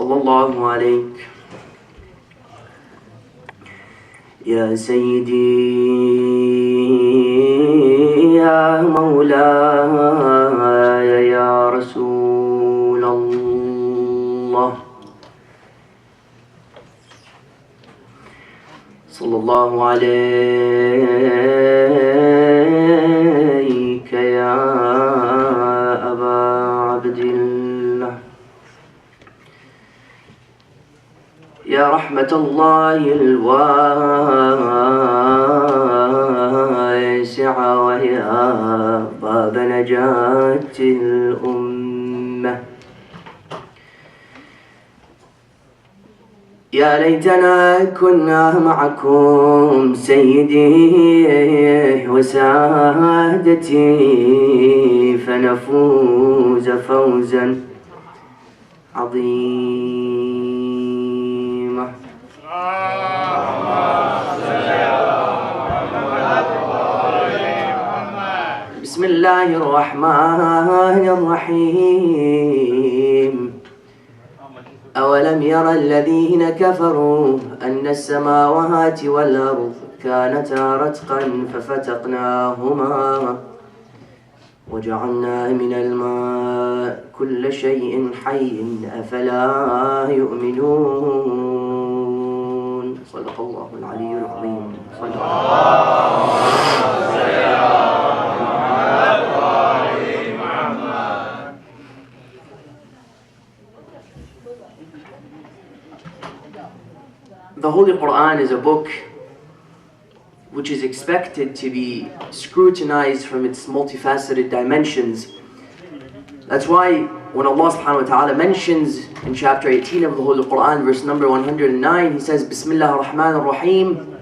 صلى الله عليك يا سيدي يا مولاي يا رسول الله صلى الله عليك يا أبا عبد الله يا رحمة الله الواسعة ويا باب نجاة الأمة يا ليتنا كنا معكم سيدي وسادتي فنفوز فوزا عظيما. بسم الله الرحمن الرحيم أولم يرى الذين كفروا أن السماوات والأرض كانتا رتقا ففتقناهما وجعلنا من الماء كل شيء حي أفلا يؤمنون. صدق الله العلي العظيم. صدق الله. The Holy Quran is a book which is expected to be scrutinized from its multifaceted dimensions. That's why when Allah subhanahu wa ta'ala mentions in chapter 18 of the Holy Quran, verse number 109, He says, Bismillah ar-Rahman ar-Rahim,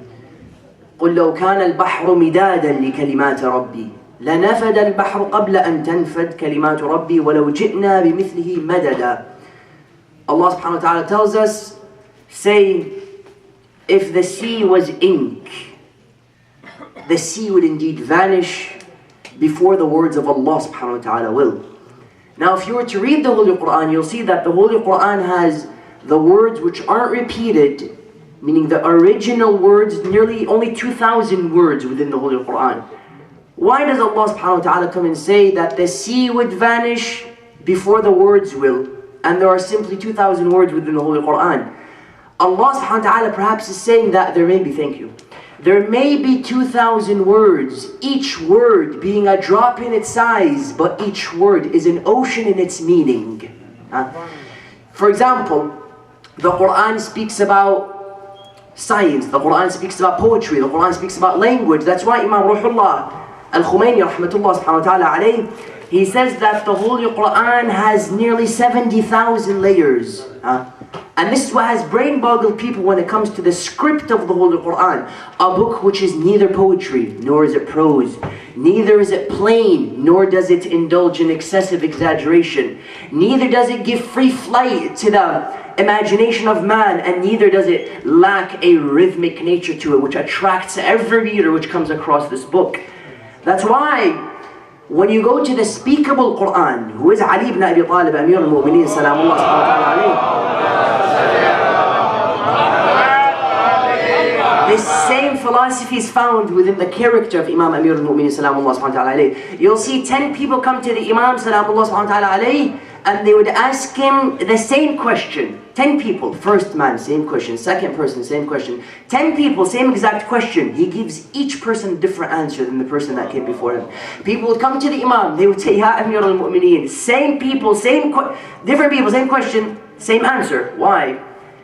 قُلْ لَوْ كَانَ الْبَحْرُ مِدَادًا لِكَلِمَاتِ رَبِّي لَنَفَدَ الْبَحْرُ قَبْلَ أَن تَنْفَدْ كَلِمَاتُ رَبِّي وَلَوْ جِئْنَا بِمِثْلِهِ مَدَدًا. Allah subhanahu wa ta'ala tells us, say, if the sea was ink, the sea would indeed vanish before the words of Allah subhanahu wa ta'ala will. Now if you were to read the Holy Quran, you'll see that the Holy Quran has the words which aren't repeated, meaning the original words, nearly only 2,000 words within the Holy Quran. Why does Allah subhanahu wa ta'ala come and say that the sea would vanish before the words will, and there are simply 2,000 words within the Holy Quran? Allah subhanahu wa ta'ala perhaps is saying that there may be, there may be 2,000 words, each word being a drop in its size, but each word is an ocean in its meaning. For example, the Quran speaks about science, the Quran speaks about poetry, the Quran speaks about language. That's why Imam Ruhullah Al-Khumaini rahmatullah subhanahu wa ta'ala alayhi, he says that the Holy Quran has nearly 70,000 layers. And this is what has brain-boggled people when it comes to the script of the Holy Quran. A book which is neither poetry, nor is it prose, neither is it plain, nor does it indulge in excessive exaggeration, neither does it give free flight to the imagination of man, and neither does it lack a rhythmic nature to it which attracts every reader which comes across this book. That's why when you go to the speakable Quran, who is Ali ibn Abi Talib, Amir al-Mu'mineen, salamullah subhanahu wa ta'ala alayhi, this same philosophy is found within the character of Imam Amir al-Mu'mineen, salamullah subhanahu wa ta'ala alayhi. You'll see 10 people come to the Imam, salamullah subhanahu wa ta'ala alayhi, and they would ask him the same question. 10 people, first man, same question, second person, same question. 10 people, same exact question. He gives each person a different answer than the person that came before him. People would come to the Imam, they would say, Ya Amir al-Mu'mineen, same people, different people, same question, same answer. Why?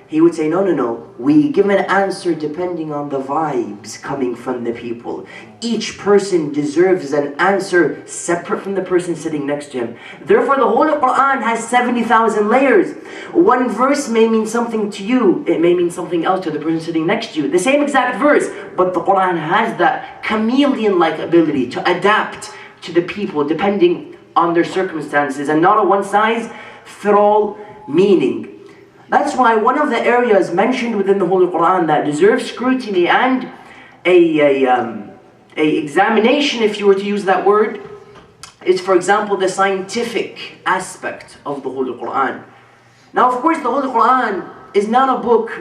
He would say, no, we give an answer depending on the vibes coming from the people. Each person deserves an answer separate from the person sitting next to him. Therefore, the Holy Quran has 70,000 layers. One verse may mean something to you, it may mean something else to the person sitting next to you. The same exact verse, but the Quran has that chameleon-like ability to adapt to the people depending on their circumstances, and not a one-size-fits-all meaning. That's why one of the areas mentioned within the Holy Quran that deserves scrutiny and a examination, if you were to use that word, is, for example, the scientific aspect of the Holy Quran. Now, of course, the Holy Quran is not a book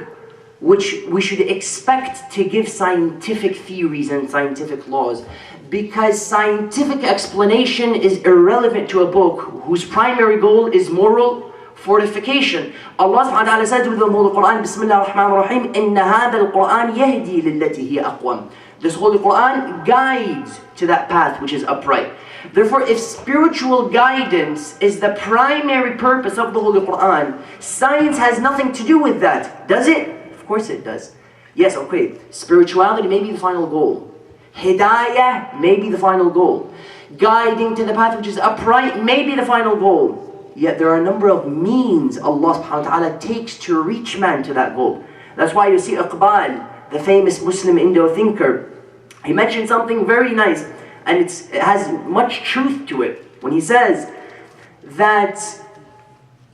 which we should expect to give scientific theories and scientific laws, because scientific explanation is irrelevant to a book whose primary goal is moral fortification. Allah subhanahu wa ta'ala says within the Holy Quran, Bismillah ar-Rahman ar-Rahim, إِنَّ هَذَا الْقُرْآنِ يَهْدِي لِلَّتِي هِيَ أَقْوَمُ. This Holy Quran guides to that path which is upright. Therefore, if spiritual guidance is the primary purpose of the Holy Quran, science has nothing to do with that. Does it? Of course it does. Yes, okay. Spirituality may be the final goal. Hidayah may be the final goal. Guiding to the path which is upright may be the final goal. Yet there are a number of means Allah subhanahu wa ta'ala takes to reach man to that goal. That's why you see Iqbal, the famous Muslim Indo-thinker, he mentioned something very nice, and it has much truth to it, when he says that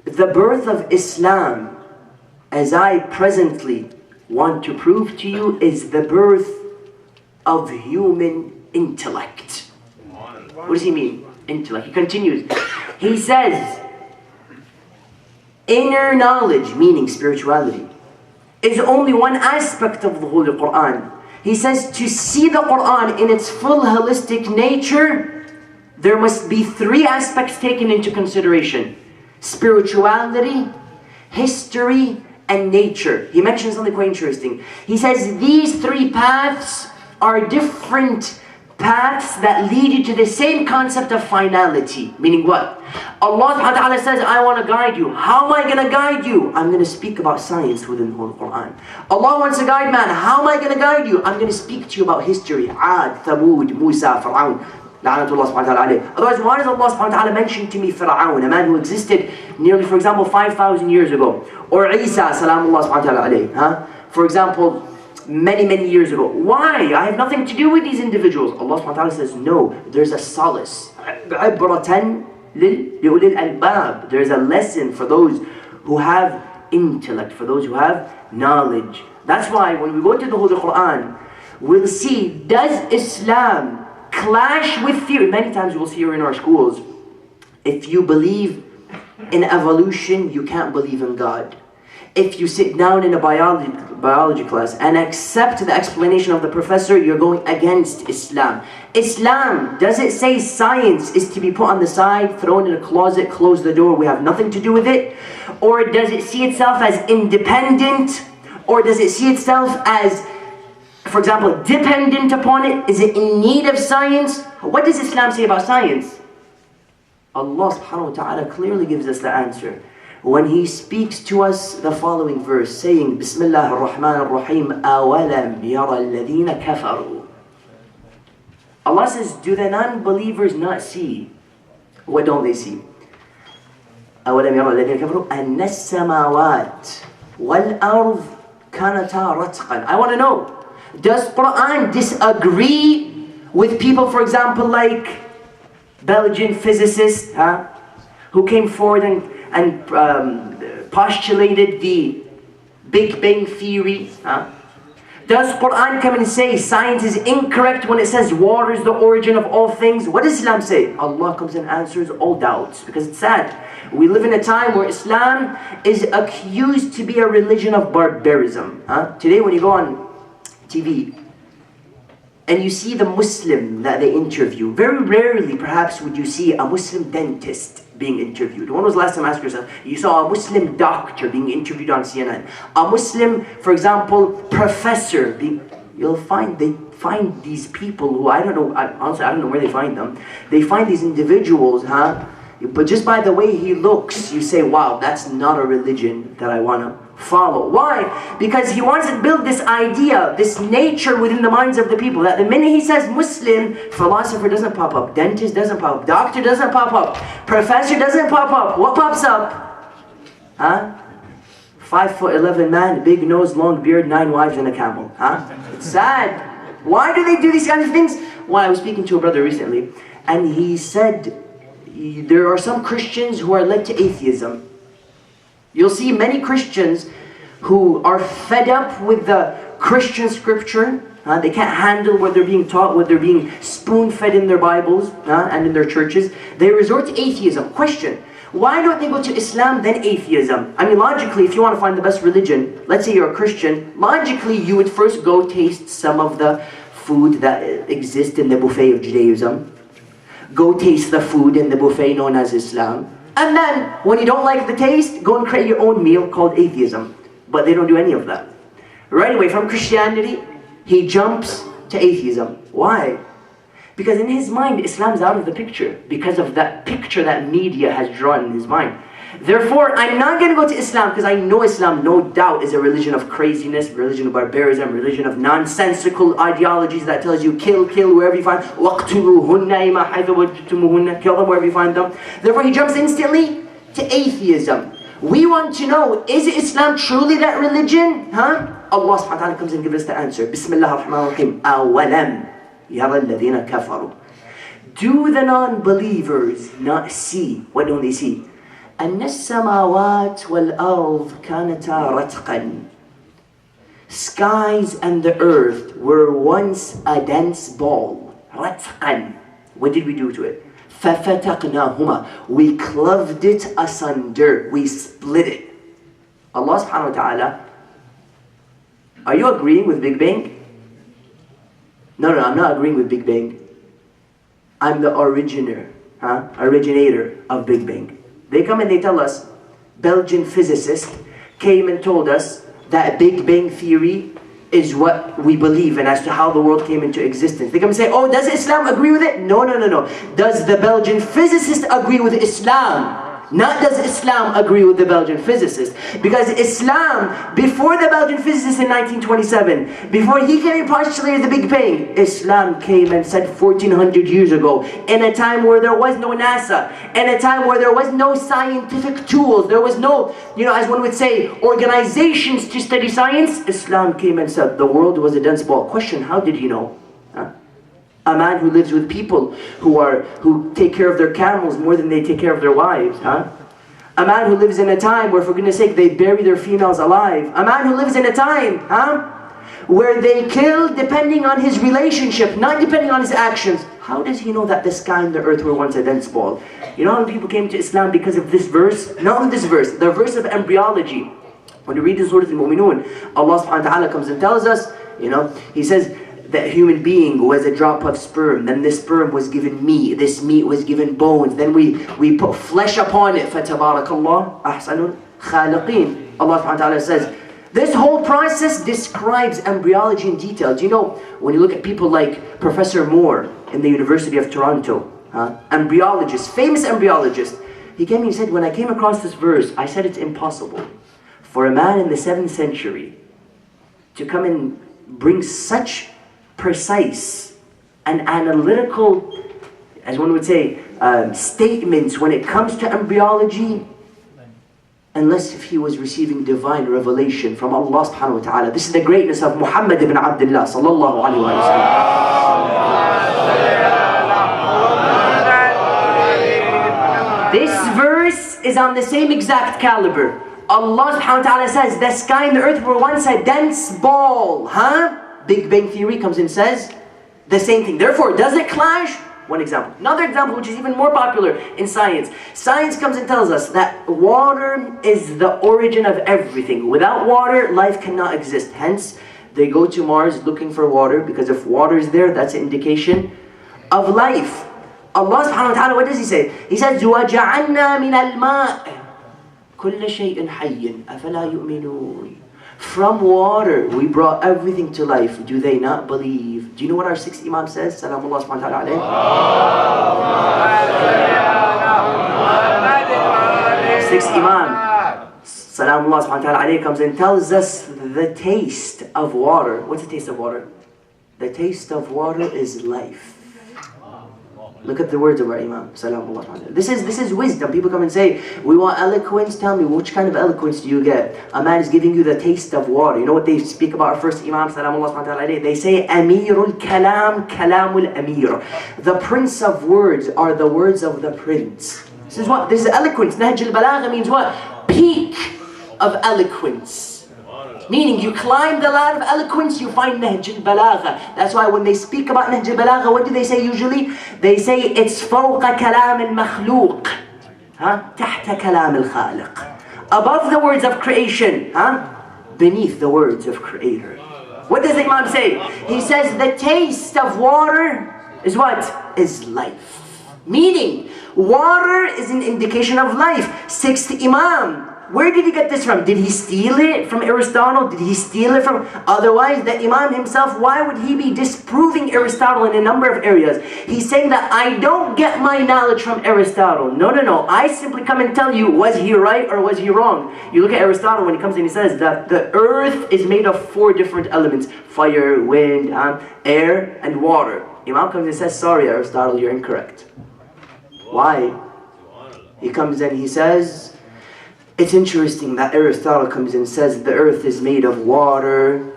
the birth of Islam, as I presently want to prove to you, is the birth of human intellect. What does he mean? Intellect. He continues. He says, inner knowledge, meaning spirituality, is only one aspect of the Holy Quran. He says, to see the Quran in its full holistic nature, there must be three aspects taken into consideration: spirituality, history, and nature. He mentions something quite interesting. He says these three paths are different paths that lead you to the same concept of finality. Meaning what? Allah subhanahu wa ta'ala says, I want to guide you. How am I going to guide you? I'm going to speak about science within the Holy Quran. Allah wants to guide man. How am I going to guide you? I'm going to speak to you about history. Ad, Thamud, Musa, Fir'aun. La'natullah subhanahu wa ta'ala alayhi. Otherwise, why does Allah subhanahu wa ta'ala mention to me Fir'aun, a man who existed nearly, for example, 5,000 years ago? Or Isa, salamullah subhanahu wa ta'ala alayhi. For example, many years ago. Why? I have nothing to do with these individuals. Allah subhanahu wa ta'ala says, no, there's a solace. There's a lesson for those who have intellect, for those who have knowledge. That's why when we go to the Holy Quran, we'll see, does Islam clash with theory? Many times we'll see here in our schools, if you believe in evolution, you can't believe in God. If you sit down in a biology class and accept the explanation of the professor, you're going against Islam. Islam, does it say science is to be put on the side, thrown in a closet, close the door, we have nothing to do with it? Or does it see itself as independent? Or does it see itself as, for example, dependent upon it? Is it in need of science? What does Islam say about science? Allah subhanahu wa ta'ala clearly gives us the answer when He speaks to us the following verse, saying, Bismillah ar-Rahman ar-Rahim, أَوَلَمْ يَرَ الَّذِينَ كَفَرُوا. Allah says, do the non-believers not see? What don't they see? أَوَلَمْ يَرَ الَّذِينَ كَفَرُوا أَنَّ السَّمَاوَاتِ وَالْأَرْضِ كَانَتَا رَتْقًا. I want to know, does Quran disagree with people, for example, like Belgian physicists, who came forward and postulated the Big Bang Theory? Does Quran come and say science is incorrect when it says water is the origin of all things? What does Islam say? Allah comes and answers all doubts, because it's sad. We live in a time where Islam is accused to be a religion of barbarism. Today when you go on TV and you see the Muslim that they interview, very rarely perhaps would you see a Muslim dentist being interviewed. When was the last time, ask yourself, you saw a Muslim doctor being interviewed on CNN? A Muslim, for example, professor being, they find these people who, I don't know, honestly I don't know where they find them. They find these individuals, but just by the way he looks, you say, wow, that's not a religion that I want to follow. Why? Because he wants to build this idea, this nature within the minds of the people, that the minute he says Muslim, philosopher doesn't pop up, dentist doesn't pop up, doctor doesn't pop up, professor doesn't pop up. What pops up? 5'11" man, big nose, long beard, 9 wives and a camel. It's sad. Why do they do these kinds of things? Well, I was speaking to a brother recently, and he said there are some Christians who are led to atheism. You'll see many Christians who are fed up with the Christian scripture. They can't handle what they're being taught, what they're being spoon-fed in their Bibles and in their churches. They resort to atheism. Question, Why don't they go to Islam, then atheism? I mean, logically, if you want to find the best religion, let's say you're a Christian, logically you would first go taste some of the food that exists in the buffet of Judaism. Go taste the food in the buffet known as Islam. And then, when you don't like the taste, go and create your own meal called atheism. But they don't do any of that. Right away from Christianity, he jumps to atheism. Why? Because in his mind, Islam's out of the picture. Because of that picture that media has drawn in his mind. Therefore, I'm not going to go to Islam because I know Islam, no doubt, is a religion of craziness, religion of barbarism, religion of nonsensical ideologies that tells you kill wherever you find. Kill them wherever you find them. Therefore, he jumps instantly to atheism. We want to know, is Islam truly that religion? Huh? Allah subhanahu wa ta'ala comes and gives us the answer. Bismillah ar-Rahman ar-Rahim. Awalam yara alladhina kafaru. Do the non-believers not see? What don't they see? أن السماوات والأرض كانتا رتقا. Skies and the earth were once a dense ball. رتقا. What did we do to it? ففتقناهما. We clove it asunder. We split it. Allah subhanahu wa ta'ala. Are you agreeing with Big Bang? No, I'm not agreeing with Big Bang. I'm the originator of Big Bang. They come and they tell us, Belgian physicist came and told us that Big Bang theory is what we believe in as to how the world came into existence. They come and say, oh, does Islam agree with it? No. Does the Belgian physicist agree with Islam? Not does Islam agree with the Belgian physicist. Because Islam, before the Belgian physicist in 1927, before he came and postulated the Big Bang, Islam came and said 1400 years ago, in a time where there was no NASA, in a time where there was no scientific tools, there was no, as one would say, organizations to study science, Islam came and said the world was a dense ball. Question, how did he know? A man who lives with people who take care of their camels more than they take care of their wives, A man who lives in a time where, for goodness sake, they bury their females alive. A man who lives in a time, where they kill depending on his relationship, not depending on his actions. How does he know that the sky and the earth were once a dense ball? You know how many people came to Islam because of this verse? Not only this verse, the verse of embryology. When you read the Surah Al-Mu'minun, Allah subhanahu wa ta'ala comes and tells us, He says, that human being was a drop of sperm, then this sperm was given meat, this meat was given bones, then we put flesh upon it. فَتَبَارَكَ أَحْسَنُ الْخَالِقِينَ. Allah subhanahu wa ta'ala says, this whole process describes embryology in detail. Do you know, when you look at people like Professor Moore in the University of Toronto, embryologist, famous embryologist, he came and he said, when I came across this verse, I said it's impossible for a man in the 7th century to come and bring such precise and analytical, as one would say, statements when it comes to embryology, unless if he was receiving divine revelation from Allah subhanahu wa ta'ala. This is the greatness of Muhammad ibn Abdullah sallallahu alayhi wa sallam. This verse is on the same exact caliber. Allah subhanahu wa ta'ala says, the sky and the earth were once a dense ball, Big Bang Theory comes and says the same thing. Therefore, does it clash? One example. Another example, which is even more popular in science. Science comes and tells us that water is the origin of everything. Without water, life cannot exist. Hence, they go to Mars looking for water, because if water is there, that's an indication of life. Allah subhanahu wa ta'ala, what does He say? He says, وَجَعَلْنَا مِنَ الْمَاءِ كُلَّ شَيْءٍ حَيٍّ أَفَلَا يُؤْمِنُونَ. From water, we brought everything to life. Do they not believe? Do you know what our 6th Imam says? Salamullah subhanahu wa ta'ala alayhi. 6th Imam, Salamullah subhanahu wa ta'ala alayhi, comes and tells us the taste of water. What's the taste of water? The taste of water is life. Look at the words of our Imam. This is wisdom. People come and say, we want eloquence. Tell me, which kind of eloquence do you get? A man is giving you the taste of water. You know what they speak about our first Imam? They say, Amirul Kalam, Kalamul Amir. The prince of words are the words of the prince. This is what? This is eloquence. Nahj al-Balagha means what? Peak of eloquence. Meaning, you climb the ladder of eloquence, you find Nahj al-Balagha. That's why when they speak about Nahj al-Balagha, what do they say usually? They say, it's فوق كلام المخلوق. تحت كلام الخالق. Above the words of creation, beneath the words of creator. What does the Imam say? He says the taste of water is what? Is life. Meaning, water is an indication of life. Sixth Imam. Where did he get this from? Did he steal it from Aristotle? Did he steal it from... Otherwise, the Imam himself, why would he be disproving Aristotle in a number of areas? He's saying that I don't get my knowledge from Aristotle. No. I simply come and tell you, was he right or was he wrong? You look at Aristotle when he comes in, he says that the earth is made of 4 different elements. Fire, wind, air, and water. Imam comes and says, sorry Aristotle, you're incorrect. Why? He comes in, he says... It's interesting that Aristotle comes and says the earth is made of water,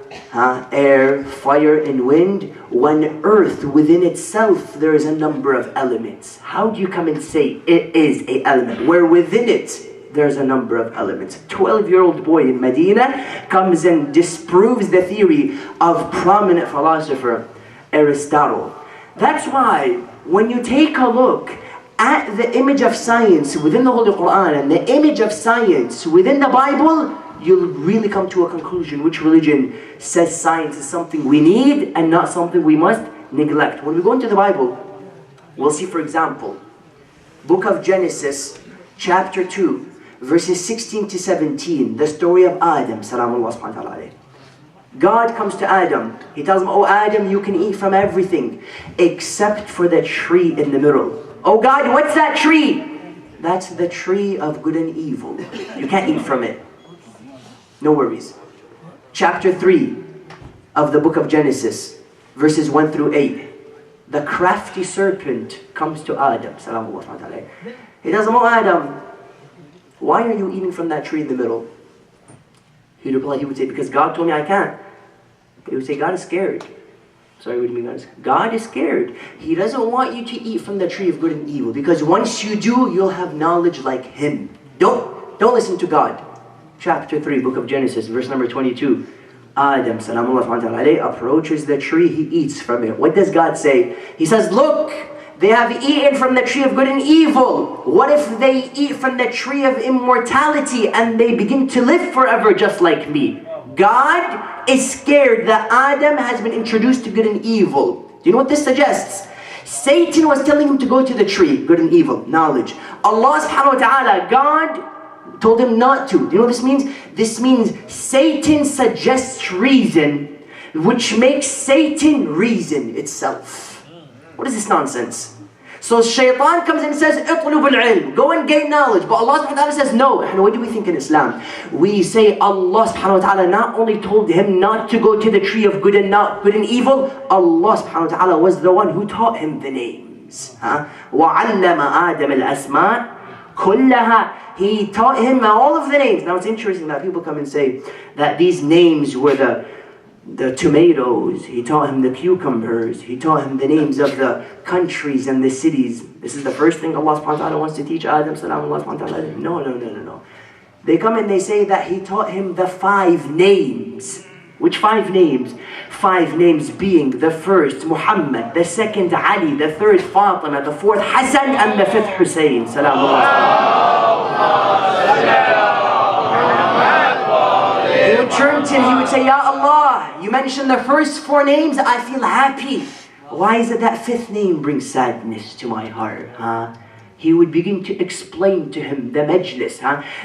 air, fire, and wind. When earth within itself there is a number of elements. How do you come and say it is an element where within it there's a number of elements? 12-year-old boy in Medina comes and disproves the theory of prominent philosopher Aristotle. That's why when you take a look at the image of science within the Holy Quran and the image of science within the Bible, you'll really come to a conclusion which religion says science is something we need and not something we must neglect. When we go into the Bible, we'll see, for example, Book of Genesis, chapter 2, verses 16 to 17, the story of Adam, salamullah subhanahu wa ta'ala. God comes to Adam. He tells him, oh Adam, you can eat from everything except for the tree in the middle. Oh God, what's that tree? That's the tree of good and evil. You can't eat from it. No worries. Chapter 3 of the book of Genesis, verses 1 through 8. The crafty serpent comes to Adam. He tells him, oh Adam, why are you eating from that tree in the middle? He would say, because God told me I can't. He would say, God is scared. Sorry, what do you mean, guys? God is scared. He doesn't want you to eat from the tree of good and evil, because once you do, you'll have knowledge like Him. Don't listen to God. Chapter 3, book of Genesis, verse number 22. Adam, salamullah alayhi, approaches the tree, he eats from it. What does God say? He says, look, they have eaten from the tree of good and evil. What if they eat from the tree of immortality and they begin to live forever just like me? God is scared that Adam has been introduced to good and evil. Do you know what this suggests? Satan was telling him to go to the tree, good and evil, knowledge. Allah subhanahu wa ta'ala, God told him not to. Do you know what this means? This means Satan suggests reason, which makes Satan reason itself. What is this nonsense? So shaitan comes and says, اطلب العلم, go and gain knowledge. But Allah subhanahu wa ta'ala says no. And what do we think in Islam? We say Allah subhanahu wa ta'ala not only told him not to go to the tree of good and not good and evil, Allah subhanahu wa ta'ala was the one who taught him the names. وَعَلَّمَ آدَمَ الْأَسْمَاءِ كُلَّهَا. He taught him all of the names. Now it's interesting that people come and say that these names were the tomatoes, he taught him the cucumbers, he taught him the names of the countries and the cities. This is the first thing Allah subhanahu wa ta'ala wants to teach Adam salamullah subhanahu wa ta'ala. No. They come and they say that he taught him the 5 names. Which 5 names? 5 names being the first Muhammad, the second Ali, the third Fatima, the fourth Hassan, and the fifth Hussein. Salamullah. He would turn to him, he would say, Ya Allah, you mentioned the first 4 names, I feel happy. Why is it that 5th name brings sadness to my heart? He would begin to explain to him the majlis.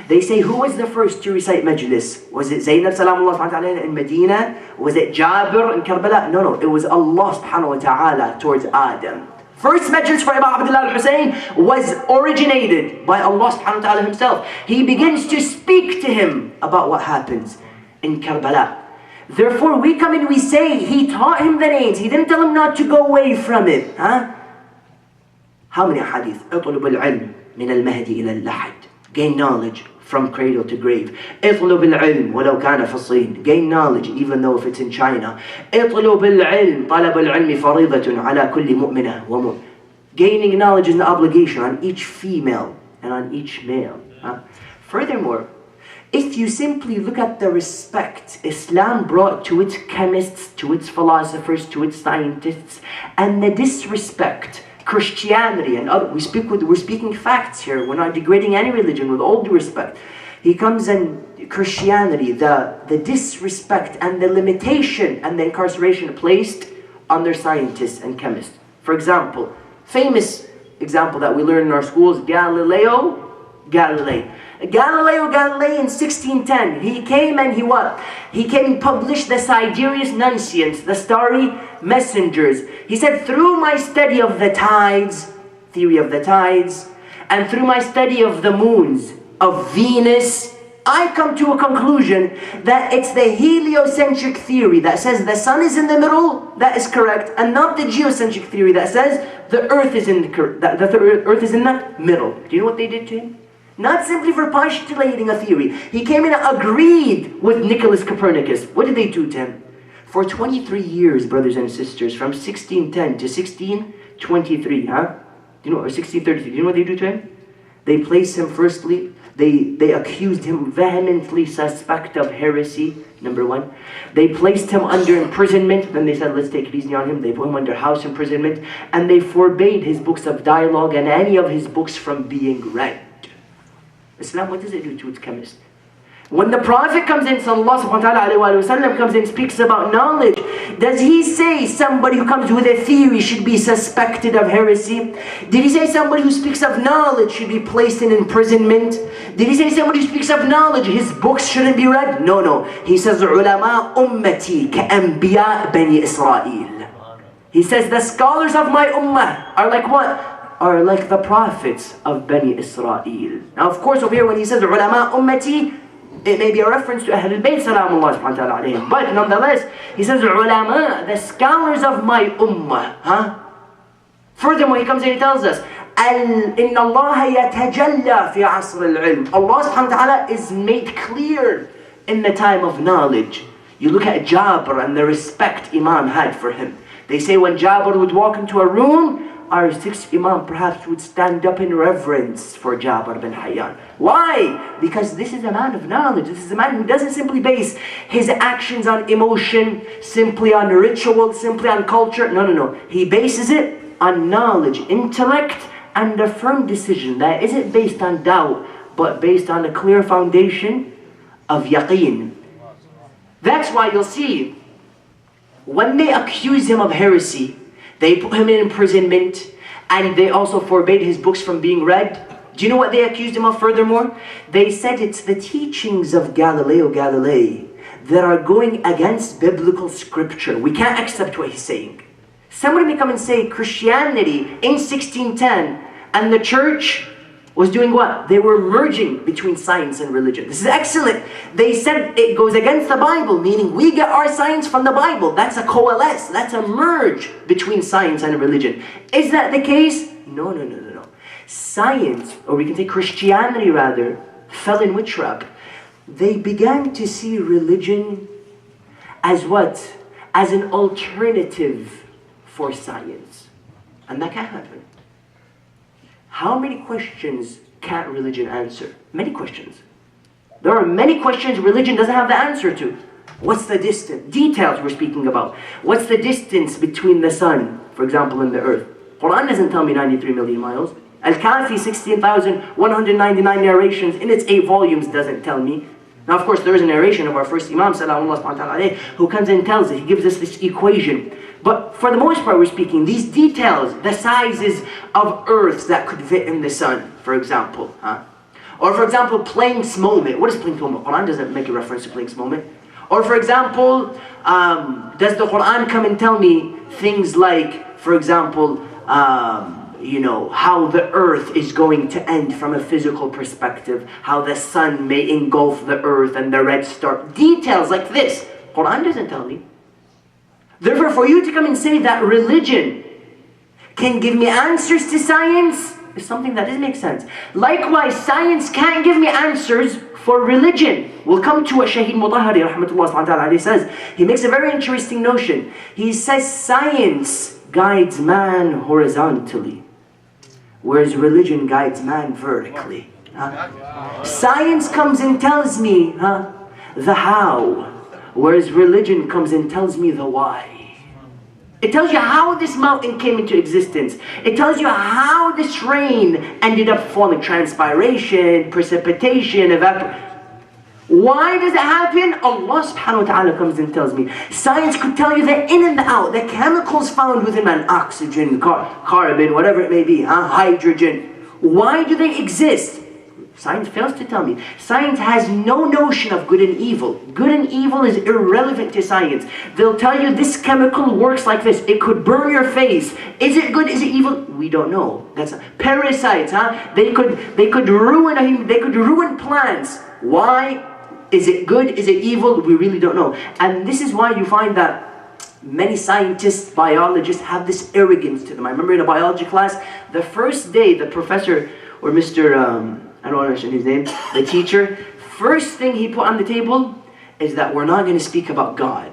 They say, who was the first to recite majlis? Was it Zainab salamullah subhanahu wa ta'ala in Medina? Was it Jabir in Karbala? No, it was Allah subhanahu wa ta'ala towards Adam. First majlis for Imam Abdullah al-Hussein was originated by Allah subhanahu wa ta'ala himself. He begins to speak to him about what happens in Karbala. Therefore we come and we say he taught him the names. He didn't tell him not to go away from it. How many hadith? اطلب العلم من المهدي إلى اللحد. Gain knowledge from cradle to grave. اطلب العلم ولو كان في الصين. Gain knowledge even though if it's in China. اطلب العلم طلب العلم فريضة على كل مؤمنة ومؤمن. Gaining knowledge is an obligation on each female and on each male. Furthermore, if you simply look at the respect Islam brought to its chemists, to its philosophers, to its scientists, and the disrespect Christianity and other, we're speaking facts here. We're not degrading any religion, with all due respect. He comes in Christianity, the disrespect and the limitation and the incarceration placed on their scientists and chemists. For example, famous example that we learn in our schools, Galilei in 1610, he came and he what? He came and published the Sidereal Nunciants, the starry messengers. He said, through my study of the tides, theory of the tides, and through my study of the moons, of Venus, I come to a conclusion that it's the heliocentric theory that says the sun is in the middle, that is correct, and not the geocentric theory that says the earth is in the earth is in the middle. Do you know what they did to him? Not simply for postulating a theory. He came in and agreed with Nicholas Copernicus. What did they do to him? For 23 years, brothers and sisters, from 1610 to 1623, Do you know, or 1633, do you know what they do to him? They placed him firstly, they accused him vehemently suspect of heresy, number one. They placed him under imprisonment, then they said, let's take it easy on him. They put him under house imprisonment, and they forbade his books of dialogue and any of his books from being read. Islam, what does it do to its chemist? When the Prophet comes in, sallallahu alayhi wa sallam, comes in, speaks about knowledge, does he say somebody who comes with a theory should be suspected of heresy? Did he say somebody who speaks of knowledge should be placed in imprisonment? Did he say somebody who speaks of knowledge, his books shouldn't be read? No, no. He says, ulama ummati ka-anbiya bani Israel. He says, the scholars of my ummah are like what? Are like the prophets of Bani Israel. Now, of course, over here when he says ulama ummati, it may be a reference to Ahlul Bayt, salamullah subhanahu wa ta'ala alayhim. But nonetheless, he says ulama, the scholars of my ummah. Furthermore, he comes and he tells us, Inna Allah yatajalla fi asr al-ilm. Allah subhanahu wa ta'ala is made clear in the time of knowledge. You look at Jabir and the respect Imam had for him. They say when Jabir would walk into a room, our sixth Imam perhaps would stand up in reverence for Jabir bin Hayyan. Why? Because this is a man of knowledge. This is a man who doesn't simply base his actions on emotion, simply on ritual, simply on culture. No, no, no. He bases it on knowledge, intellect, and a firm decision that isn't based on doubt, but based on a clear foundation of yaqeen. That's why you'll see, when they accuse him of heresy, they put him in imprisonment, and they also forbade his books from being read. Do you know what they accused him of furthermore? They said it's the teachings of Galileo Galilei that are going against biblical scripture. We can't accept what he's saying. Somebody may come and say Christianity in 1610 and the church was doing what? They were merging between science and religion. This is excellent. They said it goes against the Bible, meaning we get our science from the Bible. That's a coalesce. That's a merge between science and religion. Is that the case? No, no, no, no, no. Science, or we can say Christianity rather, fell in which trap? They began to see religion as what? As an alternative for science. And that can't happen. How many questions can't religion answer? Many questions. There are many questions religion doesn't have the answer to. What's the distance? Details we're speaking about. What's the distance between the sun, for example, and the earth? Quran doesn't tell me 93 million miles. Al-Kafi, 16,199 narrations in its 8 volumes doesn't tell me. Now, of course, there is a narration of our first Imam, salamullah subhanahu wa ta'ala, who comes and tells it. He gives us this equation. But for the most part, we're speaking these details, the sizes of earths that could fit in the sun, for example. Or for example, Planck's moment. What is Planck's moment? Quran doesn't make a reference to Planck's moment. Or for example, does the Quran come and tell me things like, for example, you know, how the earth is going to end from a physical perspective, how the sun may engulf the earth and the red star. Details like this. Quran doesn't tell me. Therefore, for you to come and say that religion can give me answers to science is something that doesn't make sense. Likewise, science can't give me answers for religion. We'll come to what Shaykh Mutahari rahmatullah subhanahu wa ta'ala says. He makes a very interesting notion. He says science guides man horizontally, whereas religion guides man vertically. Science comes and tells me the how, whereas religion comes and tells me the why. It tells you how this mountain came into existence. It tells you how this rain ended up falling. Transpiration, precipitation, evaporation. Why does it happen? Allah subhanahu wa ta'ala comes and tells me. Science could tell you the in and the out, the chemicals found within man, oxygen, carbon, whatever it may be, hydrogen. Why do they exist? Science fails to tell me. Science has no notion of good and evil. Good and evil is irrelevant to science. They'll tell you this chemical works like this. It could burn your face. Is it good? Is it evil? We don't know. That's parasites, They could ruin plants. Why? Is it good? Is it evil? We really don't know. And this is why you find that many scientists, biologists have this arrogance to them. I remember in a biology class, the first day the professor or Mr. I don't want to mention his name, the teacher, first thing he put on the table is that we're not going to speak about God.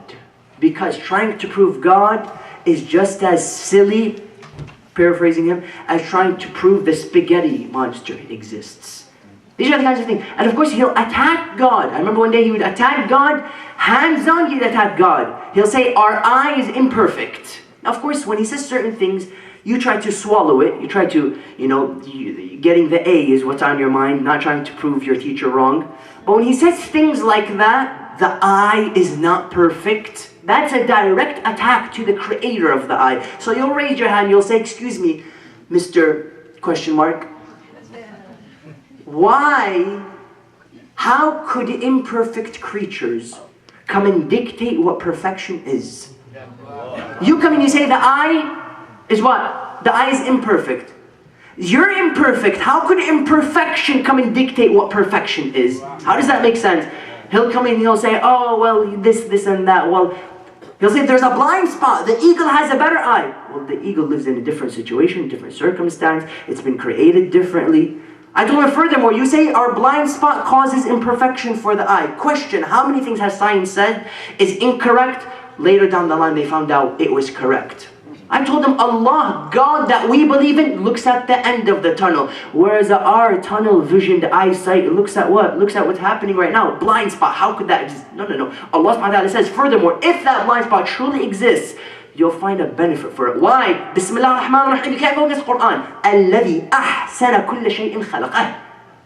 Because trying to prove God is just as silly, paraphrasing him, as trying to prove the spaghetti monster exists. These are the kinds of things. And of course he'll attack God. I remember one day he would attack God, hands on he'd attack God. He'll say, our eye is imperfect. Now, of course, when he says certain things, you try to swallow it. You try to, getting the A is what's on your mind, not trying to prove your teacher wrong. But when he says things like that, the eye is not perfect, that's a direct attack to the creator of the eye. So you'll raise your hand, you'll say, excuse me, Mr. question mark, why, how could imperfect creatures come and dictate what perfection is? You come and you say the eye is what? The eye is imperfect. You're imperfect. How could imperfection come and dictate what perfection is? How does that make sense? He'll come in and he'll say, oh, well, this and that. Well, he'll say there's a blind spot. The eagle has a better eye. Well, the eagle lives in a different situation, different circumstance. It's been created differently. I told him furthermore, you say our blind spot causes imperfection for the eye. Question, how many things has science said is incorrect? Later down the line they found out it was correct. I told them Allah, God that we believe in, looks at the end of the tunnel. Whereas our tunnel visioned eyesight looks at what? Looks at what's happening right now. Blind spot, how could that exist? No. Allah subhanahu wa ta'ala says, furthermore, if that blind spot truly exists, you'll find a benefit for it. Why? Bismillah ar-Rahman ar-Rahim. You can't go against Quran. الَّذِي أَحْسَنَ كُلَّ شَيْءٍ خَلَقَهُ.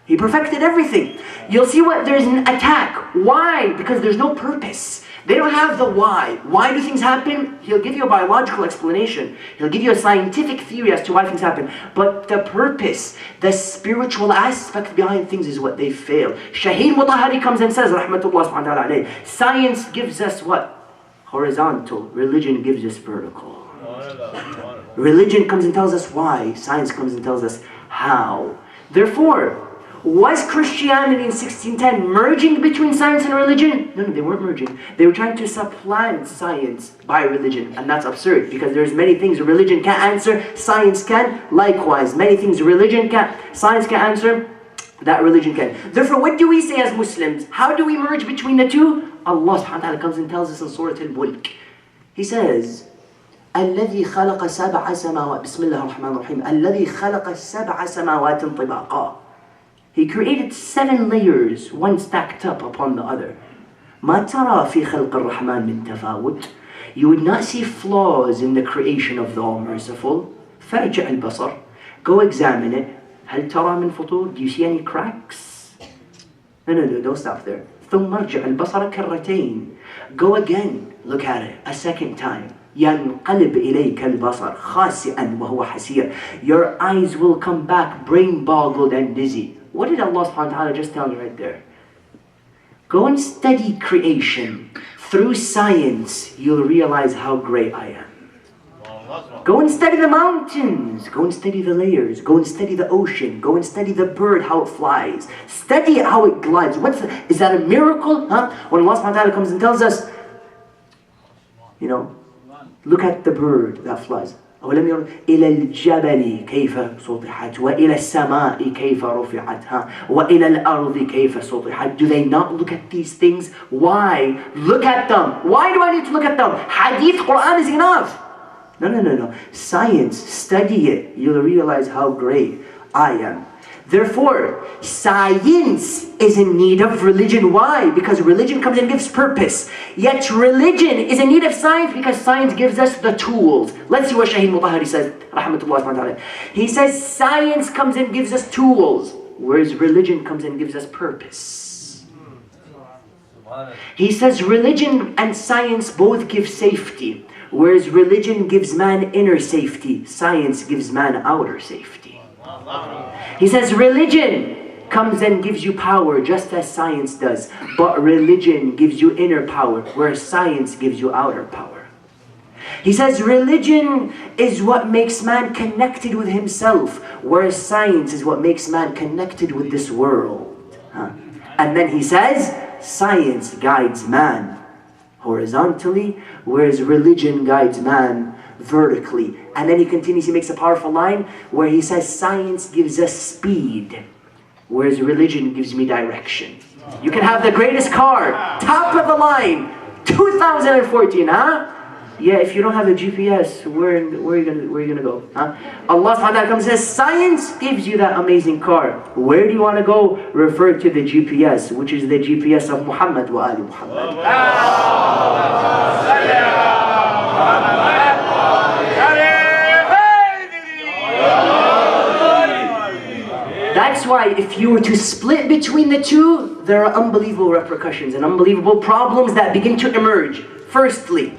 He perfected everything. You'll see what there's an attack. Why? Because there's no purpose. They don't have the why. Why do things happen? He'll give you a biological explanation. He'll give you a scientific theory as to why things happen. But the purpose, the spiritual aspect behind things is what they fail. Shaheen Mutahari comes and says, Rahmatullah subhanahu wa ta'ala, science gives us what? Horizontal. Religion gives us vertical. Religion comes and tells us why. Science comes and tells us how. Therefore, was Christianity in 1610 merging between science and religion? No, they weren't merging. They were trying to supplant science by religion. And that's absurd because there's many things religion can't answer, science can. Likewise, many things science can't answer, that religion can. Therefore, what do we say as Muslims? How do we merge between the two? Allah subhanahu wa ta'ala comes and tells us in Surah Al-Mulk. He says, الذي خلق سبع سماوات بسم الله الرحمن الرحيم الذي خلق سبع سماوات طباقا. He created 7 layers, one stacked up upon the other. ما ترى في خلق الرحمن من تفاوت. You would not see flaws in the creation of the All-Merciful. فارجع البصر. Go examine it. هل ترى من فطور? Do you see any cracks? No, don't stop there. ثم ارجع البصر كرتين. Go again, look at it a second time. ينقلب إليك البصر خاسئا وهو حسير. Your eyes will come back brain boggled and dizzy. What did Allah subhanahu wa ta'ala just tell you right there? Go and study creation. Through science, you'll realize how great I am. Go and study the mountains. Go and study the layers. Go and study the ocean. Go and study the bird, how it flies. Study how it glides. Is that a miracle? When Allah subhanahu wa ta'ala comes and tells us, look at the bird that flies. أولم يروا إلى الجبل كيف سطحت وإلى السماء كيف رفعت وإلى الأرض كيف سطحت. Do they not look at these things? Why? Look at them. Why do I need to look at them? Hadith, Quran is enough. No. Science, study it. You'll realize how great I am. Therefore, science is in need of religion. Why? Because religion comes and gives purpose. Yet religion is in need of science because science gives us the tools. Let's see what Shaheed Mutahari says. Rahmatullah. He says science comes and gives us tools, whereas religion comes and gives us purpose. He says religion and science both give safety, whereas religion gives man inner safety, science gives man outer safety. He says religion comes and gives you power just as science does, but religion gives you inner power, whereas science gives you outer power. He says religion is what makes man connected with himself, whereas science is what makes man connected with this world. And then he says science guides man horizontally, whereas religion guides man vertically. And then he continues, he makes a powerful line where he says science gives us speed, whereas religion gives me direction. You can have the greatest car, top of the line, 2014, huh? Yeah, if you don't have a GPS, where are you gonna go? Huh? Allah subhanahu wa ta'ala comes and says, science gives you that amazing car. Where do you want to go? Refer to the GPS, which is the GPS of Muhammad wa Ali Muhammad. That's why if you were to split between the two, there are unbelievable repercussions and unbelievable problems that begin to emerge. Firstly,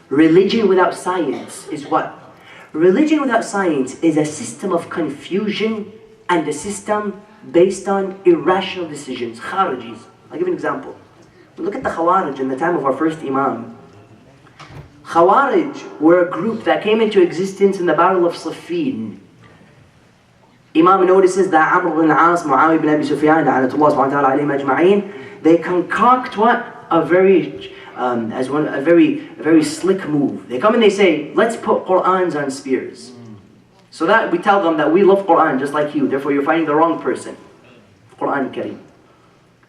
religion without science is what? Religion without science is a system of confusion and a system based on irrational decisions. Kharijis. I'll give you an example. Look at the Khawarij in the time of our first Imam. Khawarij were a group that came into existence in the Battle of Siffin. Imam notices that Amr ibn al-As, Muawiyah ibn Abi Sufyan, la'natullah subhanahu wa ta'ala alayhim ajma'in, they concoct what? A very slick move. They come and they say, let's put Qur'ans on spears. So that we tell them that we love Qur'an just like you, therefore you're fighting the wrong person. Qur'an Kareem.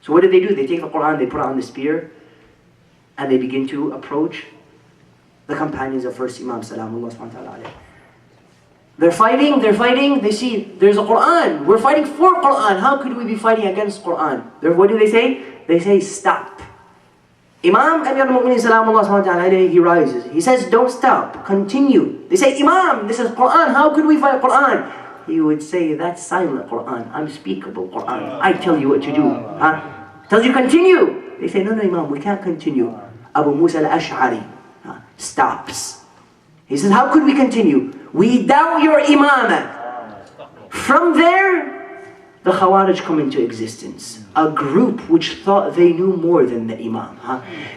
So what do? They take the Qur'an, they put it on the spear, and they begin to approach the companions of first Imam, salamullah subhanahu wa ta'ala alayhi. They're fighting, they see there's a Qur'an. We're fighting for Qur'an. How could we be fighting against Qur'an? What do they say? They say, stop. Imam Amir al-Mu'minin salamullah subhanahu wa ta'ala, he rises. He says, don't stop, continue. They say, Imam, this is Qur'an. How could we fight Qur'an? He would say, that's silent Qur'an, unspeakable Qur'an. I tell you what to do. Tells you continue. They say, no, Imam, we can't continue. Abu Musa al-Ash'ari stops. He says, how could we continue? We doubt your imamah. From there, the Khawarij come into existence. A group which thought they knew more than the Imam.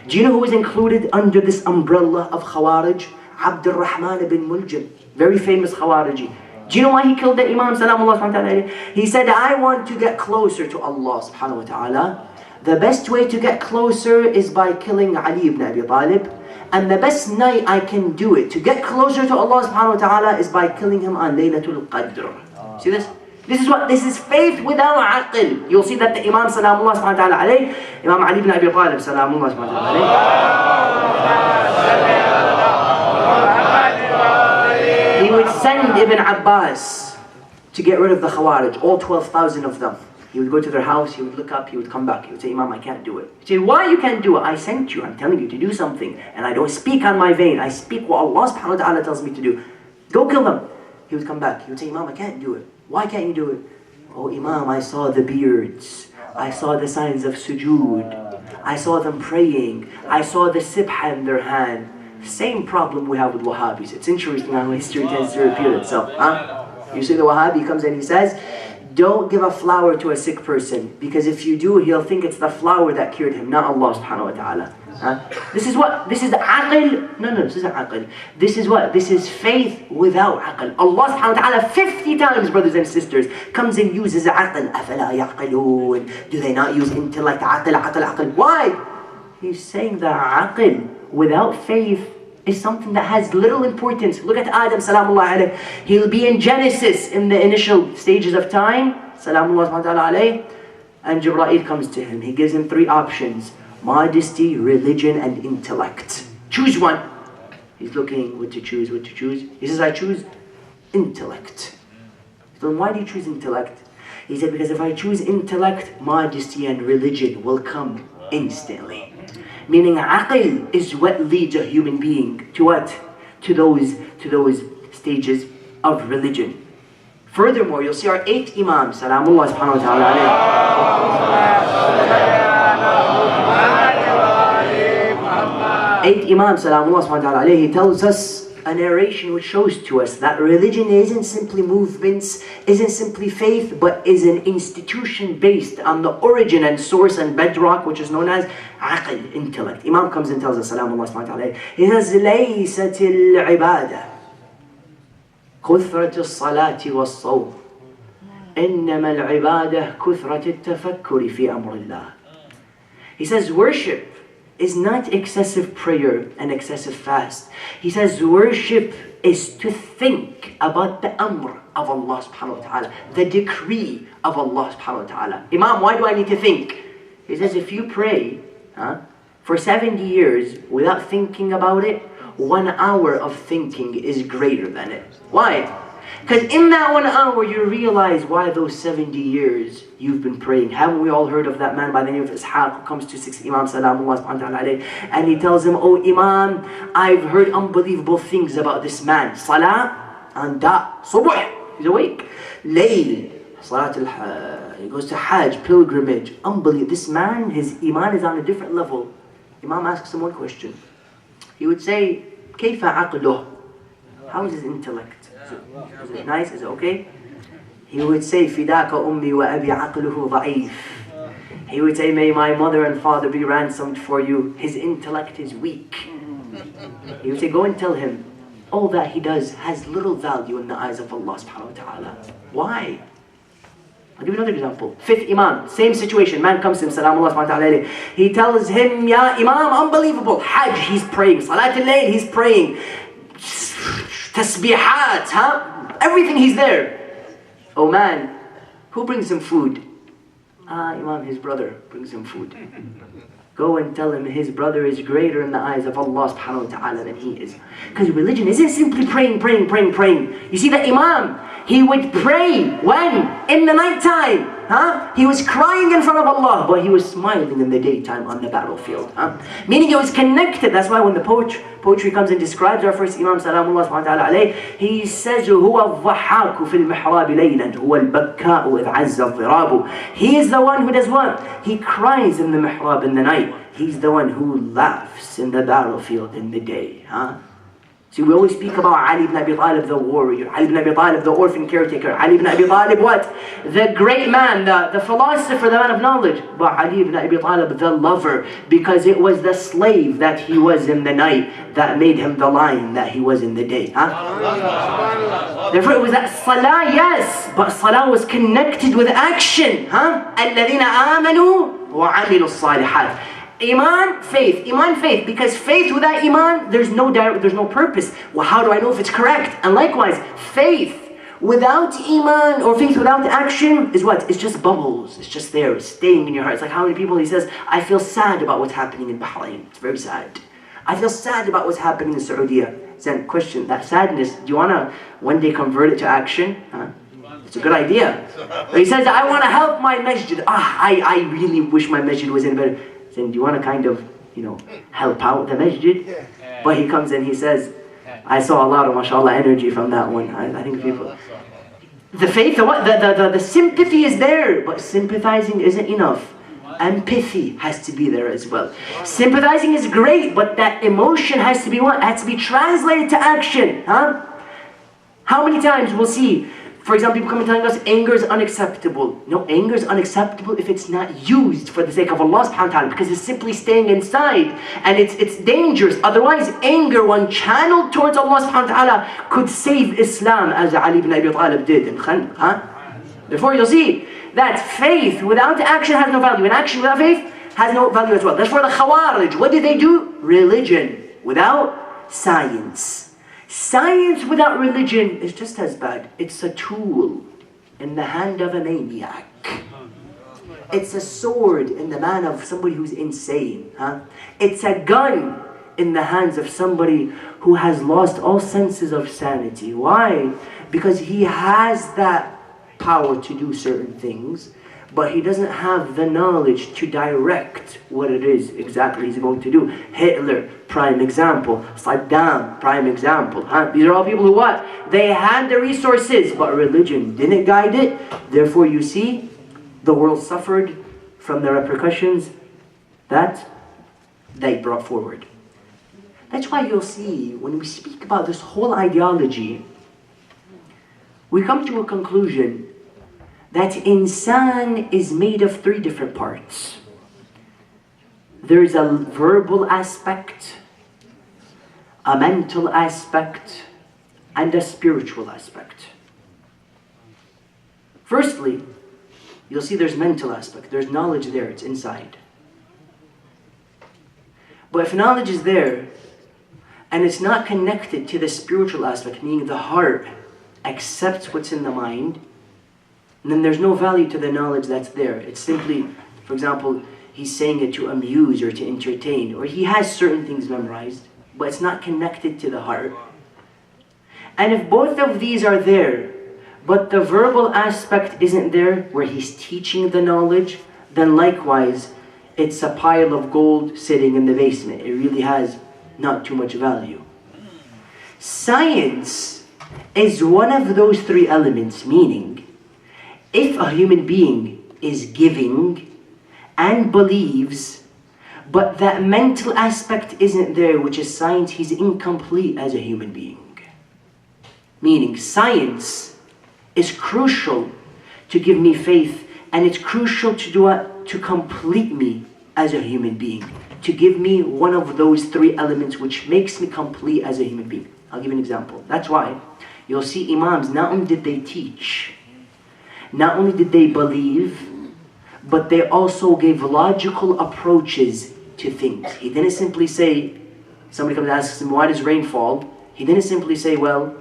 Do you know who was included under this umbrella of Khawarij? Abdul Rahman ibn Muljam, very famous Khawariji. Do you know why he killed the Imam? Salamullah subhanahu wa ta'ala? He said, I want to get closer to Allah subhanahu wa ta'ala. The best way to get closer is by killing Ali ibn Abi Talib. And the best night I can do it to get closer to Allah subhanahu wa ta'ala is by killing him on Laylatul Qadr. See this? This is faith without aql. You'll see that the Imam salamullah subhanahu wa ta'ala alayhi, Imam Ali ibn Abi Talib salamullah subhanahu wa ta'ala alayhi, he would send Ibn Abbas to get rid of the Khawarij, all 12,000 of them. He would go to their house, he would look up, he would come back. He would say, Imam, I can't do it. He'd say, why you can't do it? I sent you, I'm telling you to do something. And I don't speak on my vein. I speak what Allah subhanahu wa ta'ala tells me to do. Go kill them. He would come back. He would say, Imam, I can't do it. Why can't you do it? Oh, Imam, I saw the beards. I saw the signs of sujood. I saw them praying. I saw the sibha in their hand. Same problem we have with Wahhabis. It's interesting how history tends to repeat itself. You see the Wahhabi comes and he says, don't give a flower to a sick person, because if you do, he'll think it's the flower that cured him, not Allah subhanahu wa ta'ala. This is what? This is aql? No, this isn't aql. This is what? This is faith without aql. Allah subhanahu wa ta'ala 50 times, brothers and sisters, comes and uses aql. أَفَلَا يَعْقِلُونَ. Do they not use intellect? Aql. Why? He's saying that aql without faith is something that has little importance. Look at Adam, salamullah alayhi. He'll be in Genesis in the initial stages of time, salamullah alayhi, and Jibreel comes to him. He gives him 3 options: modesty, religion, and intellect. Choose one. He's looking what to choose. He says, I choose intellect. So why do you choose intellect? He said, because if I choose intellect, modesty and religion will come instantly. Meaning aql is what leads a human being to what? To those stages of religion. Furthermore, you'll see our 8 Imams, salamullah subhanahu wa ta'ala alayhi. 8 Imams, salamullah subhanahu wa ta'ala alayhi, he tells us a narration which shows to us that religion isn't simply movements, isn't simply faith, but is an institution based on the origin and source and bedrock, which is known as aql, intellect. Imam comes and tells us, salamullah subhanahu wa ta'ala, he says, لَيْسَتِ الْعِبَادَةِ كثرة الصلاة والصوم إنما العبادة كثرة التفكر في أمر الله. He says worship is not excessive prayer and excessive fast. He says worship is to think about the amr of Allah subhanahu wa ta'ala, the decree of Allah subhanahu wa ta'ala. Imam, why do I need to think? He says if you pray for 70 years without thinking about it, 1 hour of thinking is greater than it. Why? Because in that 1 hour you realize why those 70 years you've been praying. Haven't we all heard of that man by the name of Ishaq who comes to 6 Imam salamullah subhanahu wa ta'ala alayhi, and he tells him, oh Imam, I've heard unbelievable things about this man. Salah and subuh, he's awake. Layl, salat he goes to Hajj, pilgrimage. Unbelievable. This man, his iman is on a different level. Imam asks him one question. He would say, كيف عقله? How is his intellect? Is it nice? Is it okay? He would say, فداك أمي وأبي عقله ضعيف. He would say, may my mother and father be ransomed for you. His intellect is weak. He would say, go and tell him, all that he does has little value in the eyes of Allah subhanahu wa ta'ala. Why? I'll give you another example. 5th Imam, same situation. Man comes to him, salamullah subhanahu wa ta'ala. He tells him, Ya Imam, unbelievable. Hajj, he's praying. Salat al-Layl, he's praying. Tasbihat, everything he's there. Oh man, who brings him food? Imam, his brother brings him food. Go and tell him his brother is greater in the eyes of Allah subhanahu wa ta'ala than he is. Because religion isn't simply praying. You see that Imam, he would pray when? In the night time. He was crying in front of Allah, but he was smiling in the daytime on the battlefield. Meaning he was connected. That's why when the poetry comes and describes our first Imam, salamullah subhanahu wa ta'ala alayhi, he says, هُوَ الضَّحَاكُ فِي الْمِحْرَابِ لَيْلًا هُوَ الْبَكَّاءُ إِذْ عَزَّ الضِّرَابُ. He is the one who does what? He cries in the mihrab in the night. He's the one who laughs in the battlefield in the day. See, we always speak about Ali ibn Abi Talib, the warrior, Ali ibn Abi Talib, the orphan caretaker, Ali ibn Abi Talib, what? The great man, the philosopher, the man of knowledge. But Ali ibn Abi Talib, the lover, because it was the slave that he was in the night that made him the lion that he was in the day. Therefore, it was that salah, yes, but salah was connected with action. الَّذِينَ آمَنُوا وَعَمِلُوا الصَّالِحَاتِ. Iman, faith, because faith without Iman, there's no purpose. Well, how do I know if it's correct? And likewise, faith without Iman or faith without action is what? It's just bubbles. It's just there, it's staying in your heart. It's like how many people he says, I feel sad about what's happening in Bahrain. It's very sad. I feel sad about what's happening in Saudi. Then question, that sadness, do you want to one day convert it to action? It's a good idea. But he says, I want to help my masjid. I really wish my masjid was in better. Then do you want to kind of, help out the masjid? But he comes and he says, I saw a lot of, mashallah, energy from that one. I think people, the faith, the sympathy is there, but sympathizing isn't enough. Empathy has to be there as well. Sympathizing is great, but that emotion has to be what? Has to be translated to action. How many times we'll see, for example, people come and telling us anger is unacceptable. No, anger is unacceptable if it's not used for the sake of Allah subhanahu wa ta'ala, because it's simply staying inside and it's dangerous. Otherwise, anger, when channeled towards Allah subhanahu wa ta'ala, could save Islam, as Ali ibn Abi Talib did in Khandaq. Therefore, you'll see that faith without action has no value, and action without faith has no value as well. That's for the Khawarij. What did they do? Religion without science. Science without religion is just as bad. It's a tool in the hand of a maniac. It's a sword in the man of somebody who's insane. It's a gun in the hands of somebody who has lost all senses of sanity. Why? Because he has that power to do certain things, but he doesn't have the knowledge to direct what it is exactly he's going to do. Hitler, prime example. Saddam, prime example. These are all people who what? They had the resources, but religion didn't guide it. Therefore, you see, the world suffered from the repercussions that they brought forward. That's why you'll see, when we speak about this whole ideology, we come to a conclusion that insan is made of three different parts. There's a verbal aspect, a mental aspect, and a spiritual aspect. Firstly, you'll see there's mental aspect. There's knowledge there, it's inside. But if knowledge is there, and it's not connected to the spiritual aspect, meaning the heart accepts what's in the mind, and then there's no value to the knowledge that's there. It's simply, for example, he's saying it to amuse or to entertain, or he has certain things memorized, but it's not connected to the heart. And if both of these are there, but the verbal aspect isn't there, where he's teaching the knowledge, then likewise, it's a pile of gold sitting in the basement. It really has not too much value. Science is one of those three elements, meaning, if a human being is giving and believes, but that mental aspect isn't there, which is science, he's incomplete as a human being. Meaning, science is crucial to give me faith, and it's crucial to complete me as a human being, to give me one of those three elements which makes me complete as a human being. I'll give you an example. That's why you'll see Imams, not only did they teach, not only did they believe, but they also gave logical approaches to things. He didn't simply say, somebody comes and asks him, why does rain fall? He didn't simply say, well,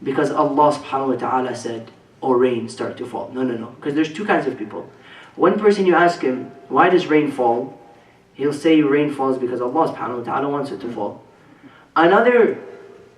because Allah subhanahu wa ta'ala said, or rain start to fall. No. Because there's two kinds of people. One person, you ask him, why does rain fall? He'll say rain falls because Allah subhanahu wa ta'ala wants it to fall. Another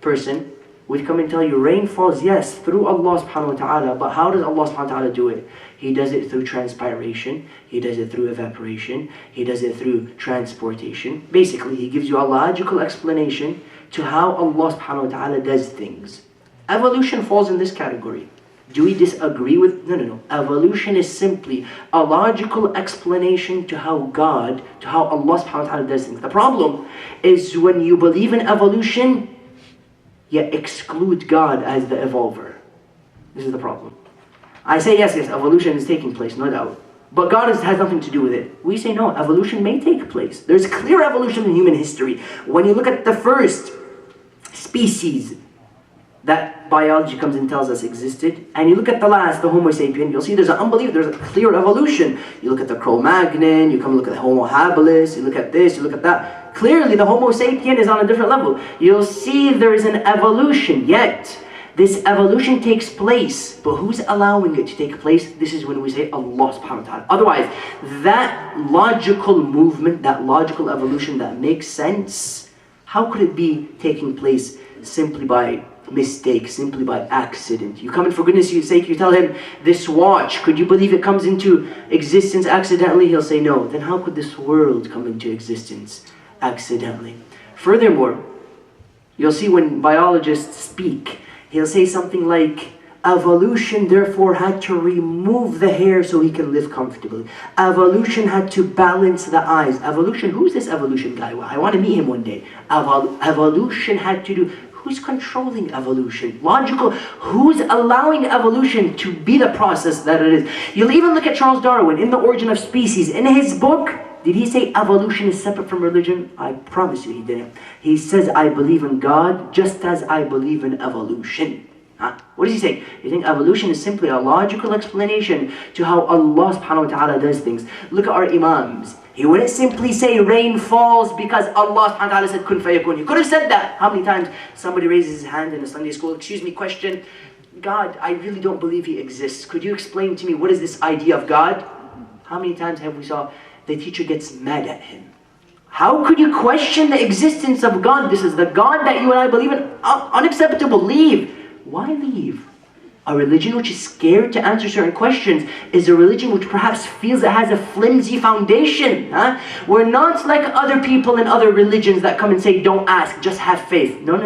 person would come and tell you, rain falls, yes, through Allah subhanahu wa ta'ala, but how does Allah subhanahu wa ta'ala do it? He does it through transpiration, He does it through evaporation, He does it through transportation. Basically, He gives you a logical explanation to how Allah subhanahu wa ta'ala does things. Evolution falls in this category. Do we disagree with? No. Evolution is simply a logical explanation to how God, to how Allah subhanahu wa ta'ala does things. The problem is when you believe in evolution, yet exclude God as the evolver. This is the problem. I say yes, evolution is taking place, no doubt. But God has nothing to do with it. We say no, evolution may take place. There's clear evolution in human history. When you look at the first species that biology comes and tells us existed, and you look at the last, the Homo sapien, you'll see there's a clear evolution. You look at the Cro-Magnon, you come look at the Homo habilis, you look at this, you look at that. Clearly the Homo sapien is on a different level. You'll see there is an evolution, yet this evolution takes place, but who's allowing it to take place? This is when we say Allah subhanahu wa ta'ala. Otherwise, that logical movement, that logical evolution that makes sense, how could it be taking place simply by mistake, simply by accident? You come in for goodness sake, you tell him, this watch, could you believe it comes into existence accidentally? He'll say no. Then how could this world come into existence accidentally? Furthermore, you'll see when biologists speak, he'll say something like, evolution therefore had to remove the hair so he can live comfortably. Evolution had to balance the eyes. Evolution, who's this evolution guy? Well, I want to meet him one day. Evolution had to do, who's controlling evolution? Logical, who's allowing evolution to be the process that it is? You'll even look at Charles Darwin in The Origin of Species. In his book, did he say evolution is separate from religion? I promise you he didn't. He says, I believe in God just as I believe in evolution. What does he say? You think evolution is simply a logical explanation to how Allah subhanahu wa ta'ala does things. Look at our Imams. He wouldn't simply say rain falls because Allah subhanahu wa ta'ala said kun fayakun. He could have said that. How many times somebody raises his hand in a Sunday school, excuse me, question, God, I really don't believe He exists. Could you explain to me what is this idea of God? How many times have we saw the teacher gets mad at him? How could you question the existence of God? This is the God that you and I believe in. Unacceptable. Leave. Why leave? A religion which is scared to answer certain questions is a religion which perhaps feels it has a flimsy foundation. We're not like other people in other religions that come and say, don't ask, just have faith. No.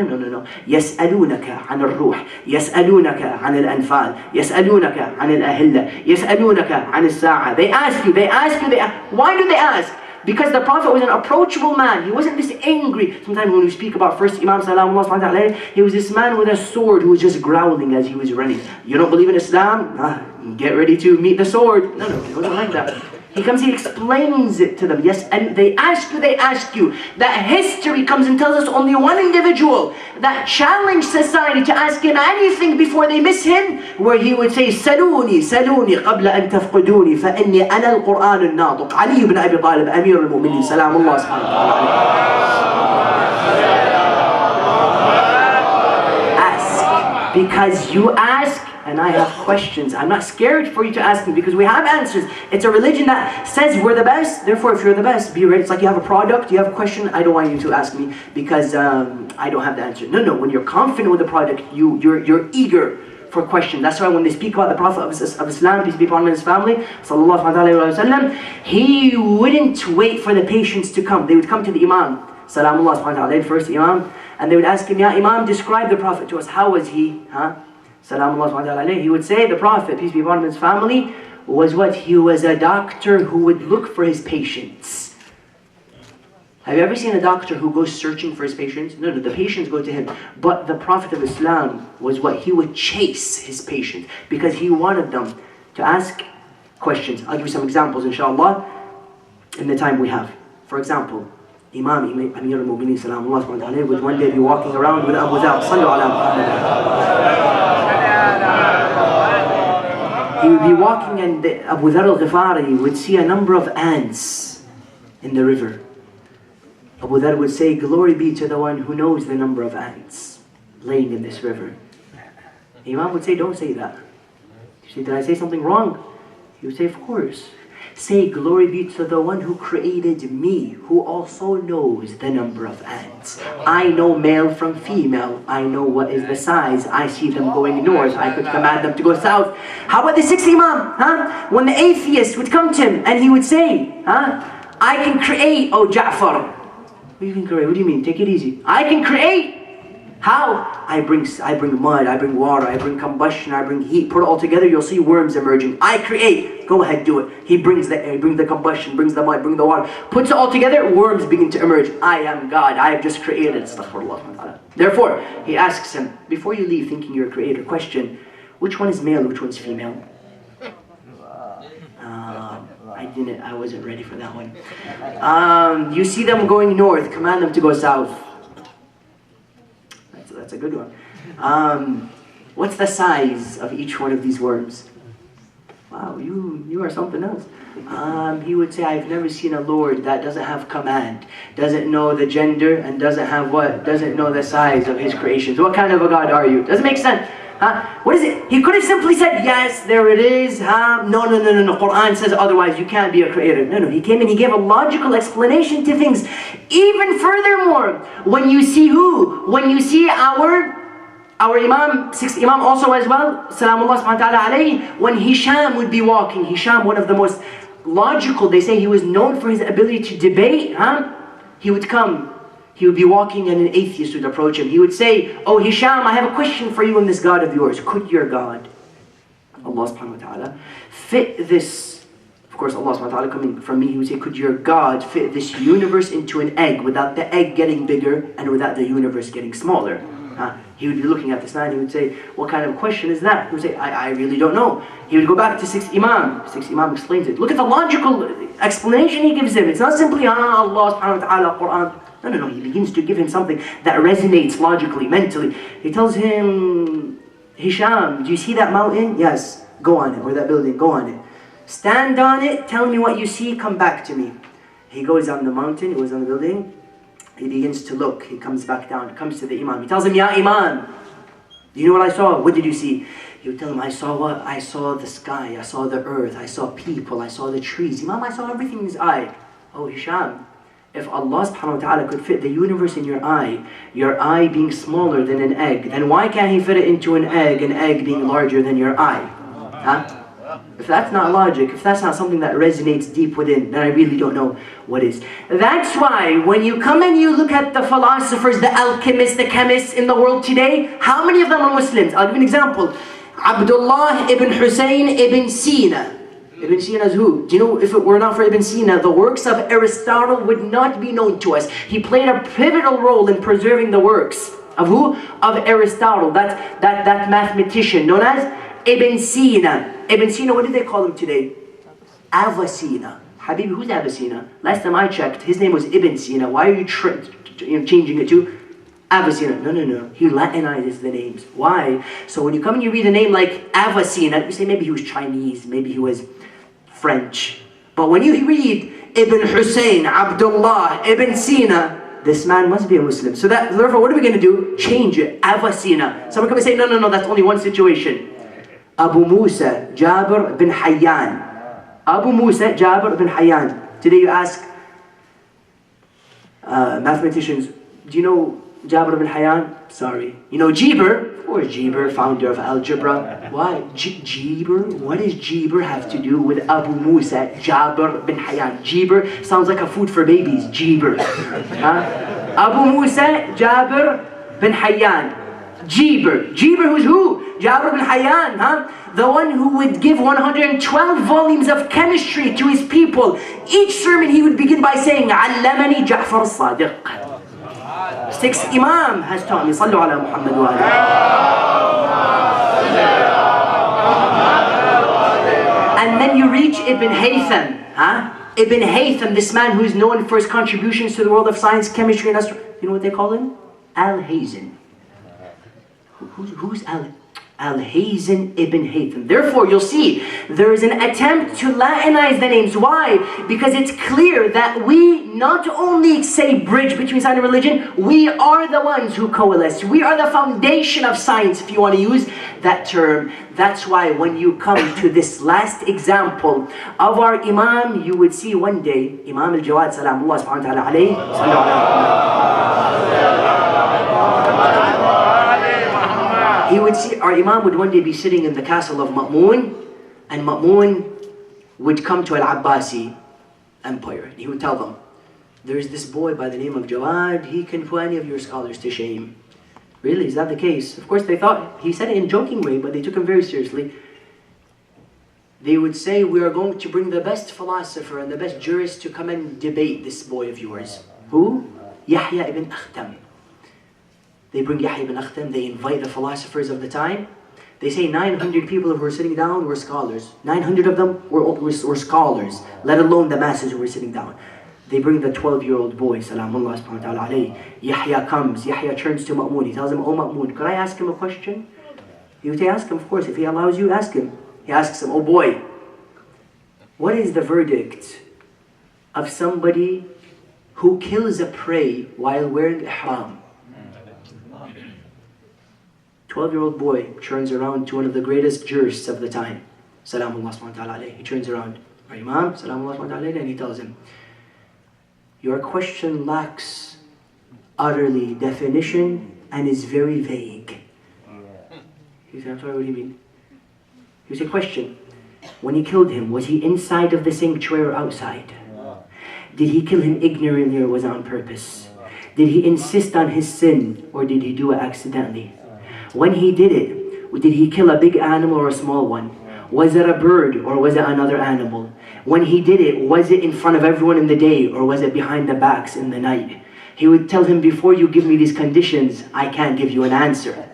يَسْأَلُونَكَ عَنِ الرُّوحِ يَسْأَلُونَكَ عَنِ الْأَنْفَالِ يَسْأَلُونَكَ عَنِ الْأَهِلَّةِ يَسْأَلُونَكَ عَنِ السَّاعَةِ. They ask you. Why do they ask? Because the Prophet was an approachable man. He wasn't this angry. Sometimes when we speak about first Imam Salamullah subhanahu wa ta'ala, he was this man with a sword who was just growling as he was running. You don't believe in Islam? Get ready to meet the sword. No, it wasn't like that. He comes, he explains it to them. Yes, and they ask you. That history comes and tells us only one individual that challenged society to ask him anything before they miss him, where he would say, سَلُونِي قَبْلَ أَن تَفْقُدُونِي فَإِنِّي أَنَا الْقُرْآنُ النَّاطِقُ. Ali ibn Abi Talib, Amir al-Mu'minin, Salamullah subhanahu wa ta'ala. Ask, because you ask, and I have questions. I'm not scared for you to ask me because we have answers. It's a religion that says we're the best. Therefore, if you're the best, be ready. It's like you have a product, you have a question. I don't want you to ask me because I don't have the answer. No. When you're confident with the product, you're eager for questions. That's why when they speak about the Prophet of Islam, peace be upon him and his family, sallallahu alaihi wasallam, he wouldn't wait for the patients to come. They would come to the Imam, salamullah subhanahu wa ta'ala, first Imam, and they would ask him, Ya Imam, describe the Prophet to us. How was he? Salamullah subhanahu wa ta'ala. He would say the Prophet, peace be upon him and his family, was what? He was a doctor who would look for his patients. Have you ever seen a doctor who goes searching for his patients? No, the patients go to him. But the Prophet of Islam was what? He would chase his patients because he wanted them to ask questions. I'll give you some examples, inshallah, in the time we have. For example, Imam Amir al-Mu'minin Salamullah subhanahu wa ta'ala would one day be walking around with Abu Dhar. Sallu ala Muhammad. He would be walking and Abu Dhar al-Ghifari would see a number of ants in the river. Abu Dhar would say, glory be to the one who knows the number of ants laying in this river. Imam would say, don't say that. You say, did I say something wrong? He would say, of course. Say, glory be to the one who created me, who also knows the number of ants. I know male from female. I know what is the size. I see them going north. I could command them to go south. How about the sixth Imam? When the atheist would come to him and he would say, I can create, oh Ja'far. You can create, what do you mean? Take it easy. I can create. How? I bring mud, I bring water, I bring combustion, I bring heat. Put it all together, you'll see worms emerging. I create. Go ahead, do it. He brings the air, brings the combustion, brings the mud, brings the water. Puts it all together, worms begin to emerge. I am God. I have just created. Astaghfirullah. Therefore, he asks him, before you leave thinking you're a creator, question, which one is male, which one is female? I wasn't ready for that one. You see them going north, command them to go south. That's a good one. What's the size of each one of these worms? Wow, you are something else. He would say, I've never seen a Lord that doesn't have command, doesn't know the gender, and doesn't have what? Doesn't know the size of his creations. What kind of a God are you? Doesn't make sense. What is it? He could have simply said, yes, there it is. No. Quran says otherwise. You can't be a creator. No. He came and he gave a logical explanation to things. Even furthermore, when you see who? When you see our Imam, sixth Imam also as well, Salamullah subhanahu wa ta'ala alayhi, when Hisham would be walking, Hisham, one of the most logical, they say he was known for his ability to debate, he would come. He would be walking and an atheist would approach him. He would say, oh Hisham, I have a question for you and this God of yours. Could your God, Allah subhanahu wa ta'ala, fit this, of course Allah subhanahu wa ta'ala coming from me, he would say, could your God fit this universe into an egg without the egg getting bigger and without the universe getting smaller? He would be looking at this and he would say, what kind of question is that? He would say, I really don't know. He would go back to sixth Imam. Sixth Imam explains it. Look at the logical explanation he gives him. It's not simply, Allah subhanahu wa ta'ala, Quran. No. He begins to give him something that resonates logically, mentally. He tells him, Hisham, do you see that mountain? Yes. Go on it. Or that building. Go on it. Stand on it. Tell me what you see. Come back to me. He goes on the mountain. He goes on the building. He begins to look. He comes back down. Comes to the Imam. He tells him, Ya Imam, do you know what I saw? What did you see? He would tell him, I saw what? I saw the sky. I saw the earth. I saw people. I saw the trees. Imam, I saw everything in his eye. Oh, Hisham, If Allah subhanahu wa ta'ala could fit the universe in your eye being smaller than an egg, then why can't He fit it into an egg being larger than your eye? Huh? If that's not logic, if that's not something that resonates deep within, then I really don't know what is. That's why when you come and you look at the philosophers, the alchemists, the chemists in the world today, how many of them are Muslims? I'll give you an example. Abdullah ibn Hussein ibn Sina. Ibn Sina is who? Do you know, if it were not for Ibn Sina, the works of Aristotle would not be known to us. He played a pivotal role in preserving the works of who? Of Aristotle, that mathematician known as Ibn Sina. Ibn Sina, what do they call him today? Avicenna. Habibi, who's Avicenna? Last time I checked, his name was Ibn Sina. Why are you changing it to Avicenna? No. He Latinizes the names. Why? So when you come and you read a name like Avicenna, you say maybe he was Chinese, maybe he was French. But when you read Ibn Hussein, Abdullah, Ibn Sina, this man must be a Muslim. So therefore, what are we going to do? Change it. Avicenna. Someone come and say, no, that's only one situation. Abu Musa, Jabir bin Hayyan. Abu Musa, Jabir bin Hayyan. Today you ask mathematicians, do you know Jabir bin Hayyan? Sorry. You know Jeber? Of course, Jeber, founder of algebra. Why? Jeber? What does Jeber have to do with Abu Musa, Jabir bin Hayyan? Jeber sounds like a food for babies. Jeber. Huh? Abu Musa, Jabir bin Hayyan. Jeber who's who? Jabir bin Hayyan, huh? The one who would give 112 volumes of chemistry to his people. Each sermon he would begin by saying, Allamani Ja'far al-Sadiq. 6 Imam has taught me. Sallu ala Muhammad wa ala. And then you reach Ibn Haytham, huh? Ibn Haytham, this man who is known for his contributions to the world of science, chemistry, and astronomy. You know what they call him? Al-Hayzen. Who's Al-Hayzen ibn Haytham? Therefore, you'll see there is an attempt to Latinize the names. Why? Because it's clear that we not only say bridge between science and religion, we are the ones who coalesce. We are the foundation of science, if you want to use that term. That's why when you come to this last example of our Imam, you would see one day, Imam al-Jawad, salamullah subhanahu wa ta'ala alayhi, he would see, our Imam would one day be sitting in the castle of Ma'mun, and Ma'mun would come to Al-Abbasi Empire. And he would tell them, there's this boy by the name of Jawad, he can put any of your scholars to shame. Really, is that the case? Of course they thought, he said it in a joking way, but they took him very seriously. They would say, we are going to bring the best philosopher and the best jurist to come and debate this boy of yours. Who? Yahya ibn Akhtam. They bring Yahya ibn Akhtam, they invite the philosophers of the time. They say 900 people who were sitting down were scholars. 900 of them were scholars, let alone the masses who were sitting down. They bring the 12-year-old boy, salamullah subhanahu wa ta'ala alayhi. Yahya comes, Yahya turns to Ma'mun, he tells him, oh Ma'mun, could I ask him a question? He would say, ask him, of course, if he allows you, ask him. He asks him, oh boy, what is the verdict of somebody who kills a prey while wearing ihram? 12-year-old boy turns around to one of the greatest jurists of the time. Salamullah subhanahu wa ta'ala alayhi. He turns around, our Imam, salamullah subhanahu wa ta'ala alayhi, and he tells him, your question lacks utterly definition and is very vague. He said, I'm sorry, what do you mean? He said, question, when he killed him, was he inside of the sanctuary or outside? Did he kill him ignorantly or was it on purpose? Did he insist on his sin or did he do it accidentally? When he did it, did he kill a big animal or a small one? Was it a bird or was it another animal? When he did it, was it in front of everyone in the day or was it behind the backs in the night? He would tell him, before you give me these conditions, I can't give you an answer.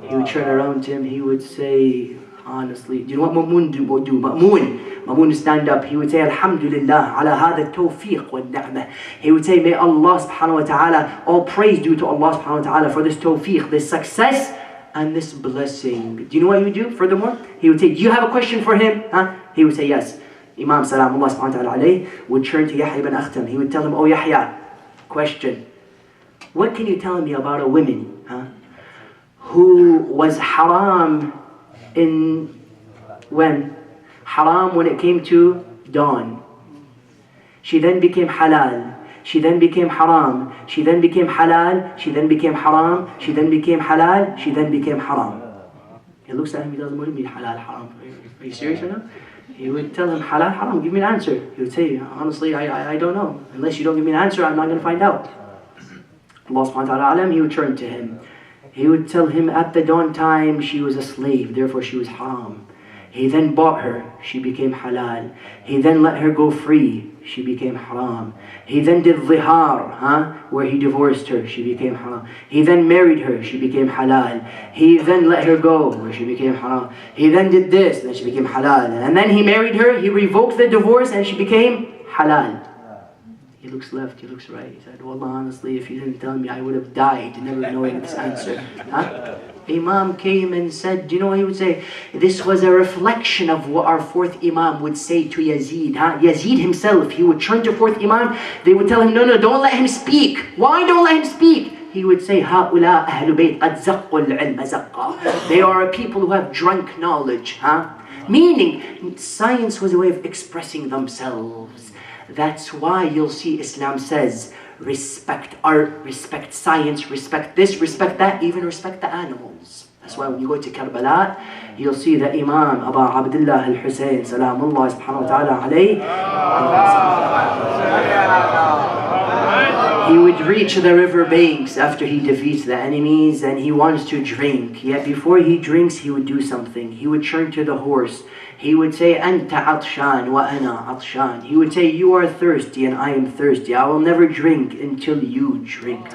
He would turn around to him, he would say, honestly, do you know what Ma'mun do? Ma'mun would stand up, he would say, Alhamdulillah, ala hada tawfiq wa ni'mah. He would say, may Allah subhanahu wa ta'ala, all praise due to Allah subhanahu wa ta'ala for this tawfiq, this success, and this blessing. Do you know what he would do? Furthermore, he would say, do you have a question for him? Huh? He would say, yes. Imam salamullah subhanahu wa ta'ala alayhi would turn to Yahya ibn Akhtam. He would tell him, oh Yahya, question. What can you tell me about a woman who was haram when it came to dawn? She then became halal. She then became haram. She then became halal. She then became haram. She then became halal. She then became haram. He looks at him, he doesn't, what do you mean halal, haram? Are you serious right now? He would tell him, halal, haram, give me an answer. He would say, honestly, I don't know. Unless you don't give me an answer, I'm not going to find out. Allah subhanahu wa ta'ala, he would turn to him. He would tell him, at the dawn time, she was a slave, therefore she was haram. He then bought her, she became halal. He then let her go free, she became haram. He then did zihar, where he divorced her, she became haram. He then married her, she became halal. He then let her go, where she became haram. He then did this, then she became halal. And then he married her, he revoked the divorce, and she became halal. He looks left, he looks right. He said, Wallah, honestly, if you didn't tell me, I would have died never knowing this answer. Imam came and said, do you know what he would say? This was a reflection of what our fourth Imam would say to Yazid. Yazid himself, he would turn to fourth Imam, they would tell him, no, don't let him speak. Why don't let him speak? He would say, هؤلاء أهل بيت قد زقوا العلم زقا. They are a people who have drunk knowledge. Meaning, science was a way of expressing themselves. That's why you'll see Islam says, respect art, respect science, respect this, respect that, even respect the animals. That's why when you go to Karbala, you'll see the Imam Abu Abdullah al-Hussein, salamullah subhanahu wa ta'ala alayhi. He would reach the river banks after he defeats the enemies and he wants to drink. Yet before he drinks, he would do something. He would turn to the horse. He would say, Anta atshan wa ana atshan. He would say, you are thirsty and I am thirsty. I will never drink until you drink.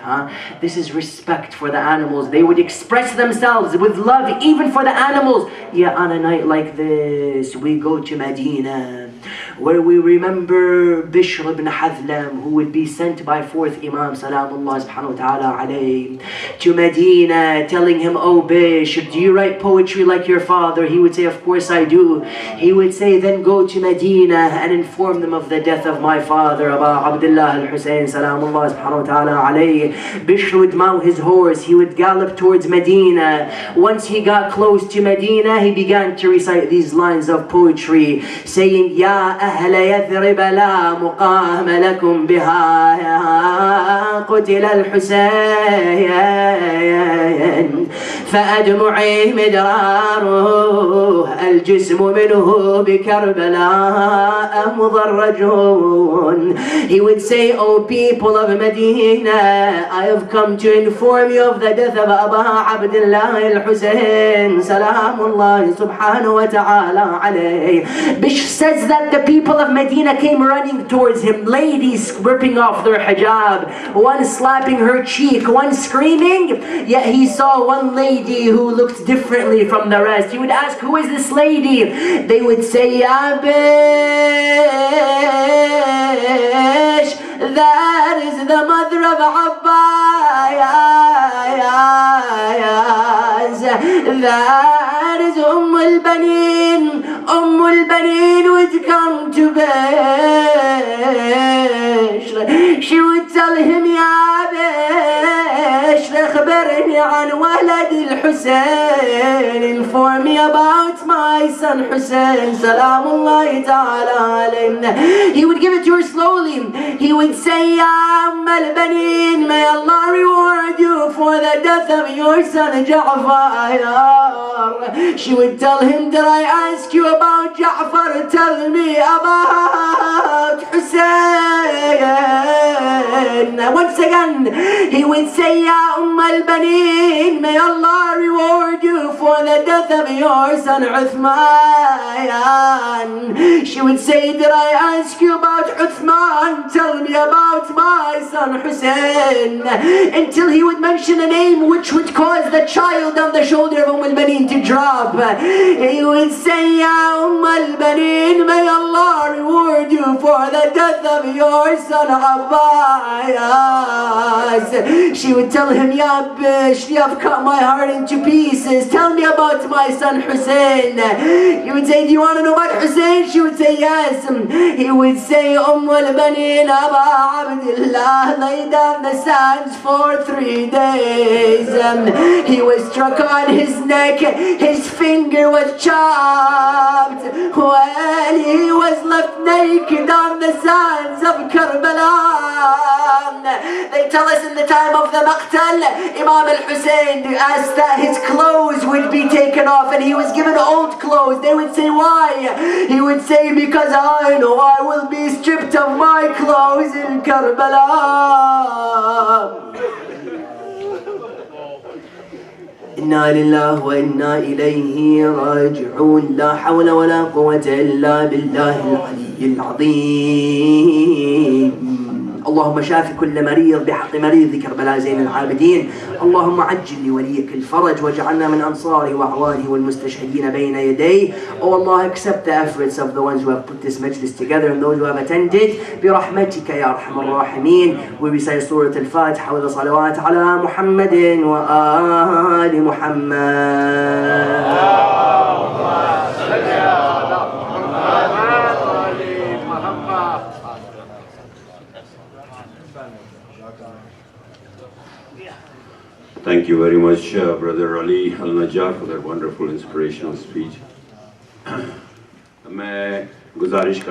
This is respect for the animals. They would express themselves with love even for the animals. Yeah, on a night like this, we go to Medina, where we remember Bishr ibn Hadlam, who would be sent by fourth Imam, salamullah subhanahu wa ta'ala alayhi, to Medina, telling him, oh Bishr, do you write poetry like your father? He would say, of course I do. He would say, then go to Medina and inform them of the death of my father, Abu Abdullah al-Hussein, salamullah subhanahu wa ta'ala alayhi. Bishr would mount his horse, he would gallop towards Medina. Once he got close to Medina, he began to recite these lines of poetry, saying, Ya أهل يثرب لا مقام لكم بها قتل الحسين فأدمعي مدراره الجسم منه بكربلاء مضرجون. He would say, O people of Medina, I have come to inform you of the death of Abu Abdullah al-Hussein, salamullah subhanahu wa ta'ala alayhi. Bishr says that the people of Medina came running towards him, ladies ripping off their hijab, one slapping her cheek, one screaming, yet he saw one lady who looked differently from the rest. He would ask, who is this lady? They would say, Ya Bish, that is the mother of Abbas, that is al-Banin. al-Banin would come to Bishr. She would tell him, Ya Bishr, أخبرني عن ولد الحسين. Inform me about my son Hussein, salamullahi ta'ala alayhi. He would give it to her slowly. He would say, Ya al-Banin, may Allah reward you for the death of your son Ja'far. She would tell him, did I ask you about Ja'far? Tell me about Hussein. Once again, he would say, Ya al-Banin, may Allah reward you for the death of your son Uthman. She would say, did I ask you about Uthman? Tell me about my son Hussein. Until he would mention a name which would cause the child on the shoulder of al-Banin to drop. He would say, Ya al-Banin, may Allah reward you for the death of your son Abbas. she would tell him, Ya bish, you have cut my heart into pieces. Tell me about my son Hussein. He would say, do you want to know about Hussein? She would say, yes. He would say, al-Banin Aba Abdullah lay down the sands for 3 days. He was struck on his neck, his finger was chopped, when he was left naked on the sands of Karbala. They tell us in the time of the Maqtal, Imam al-Hussein asked that his clothes would be taken off, and he was given old clothes. They would say, why? He would say, because I know I will be stripped of my clothes in Karbala. إنا لله وإنا إليه راجعون لا حول ولا قوة إلا بالله العلي العظيم. اللهم شاف كل مريض بحق مريض كربلاء زين العابدين. اللهم عجل لوليك الفرج واجعلنا من أنصاره وأعوانه والمستشهدين بين يديه. Oh Allah, accept the efforts of the ones who have put this majlis together and those who have attended. برحمتك يا أرحم الراحمين. We recite Surah Al-Fatiha with the salawat على محمد وآل محمد. Thank you very much, Brother Ali Al-Najjar, for that wonderful inspirational speech. मैं गुजारिश कर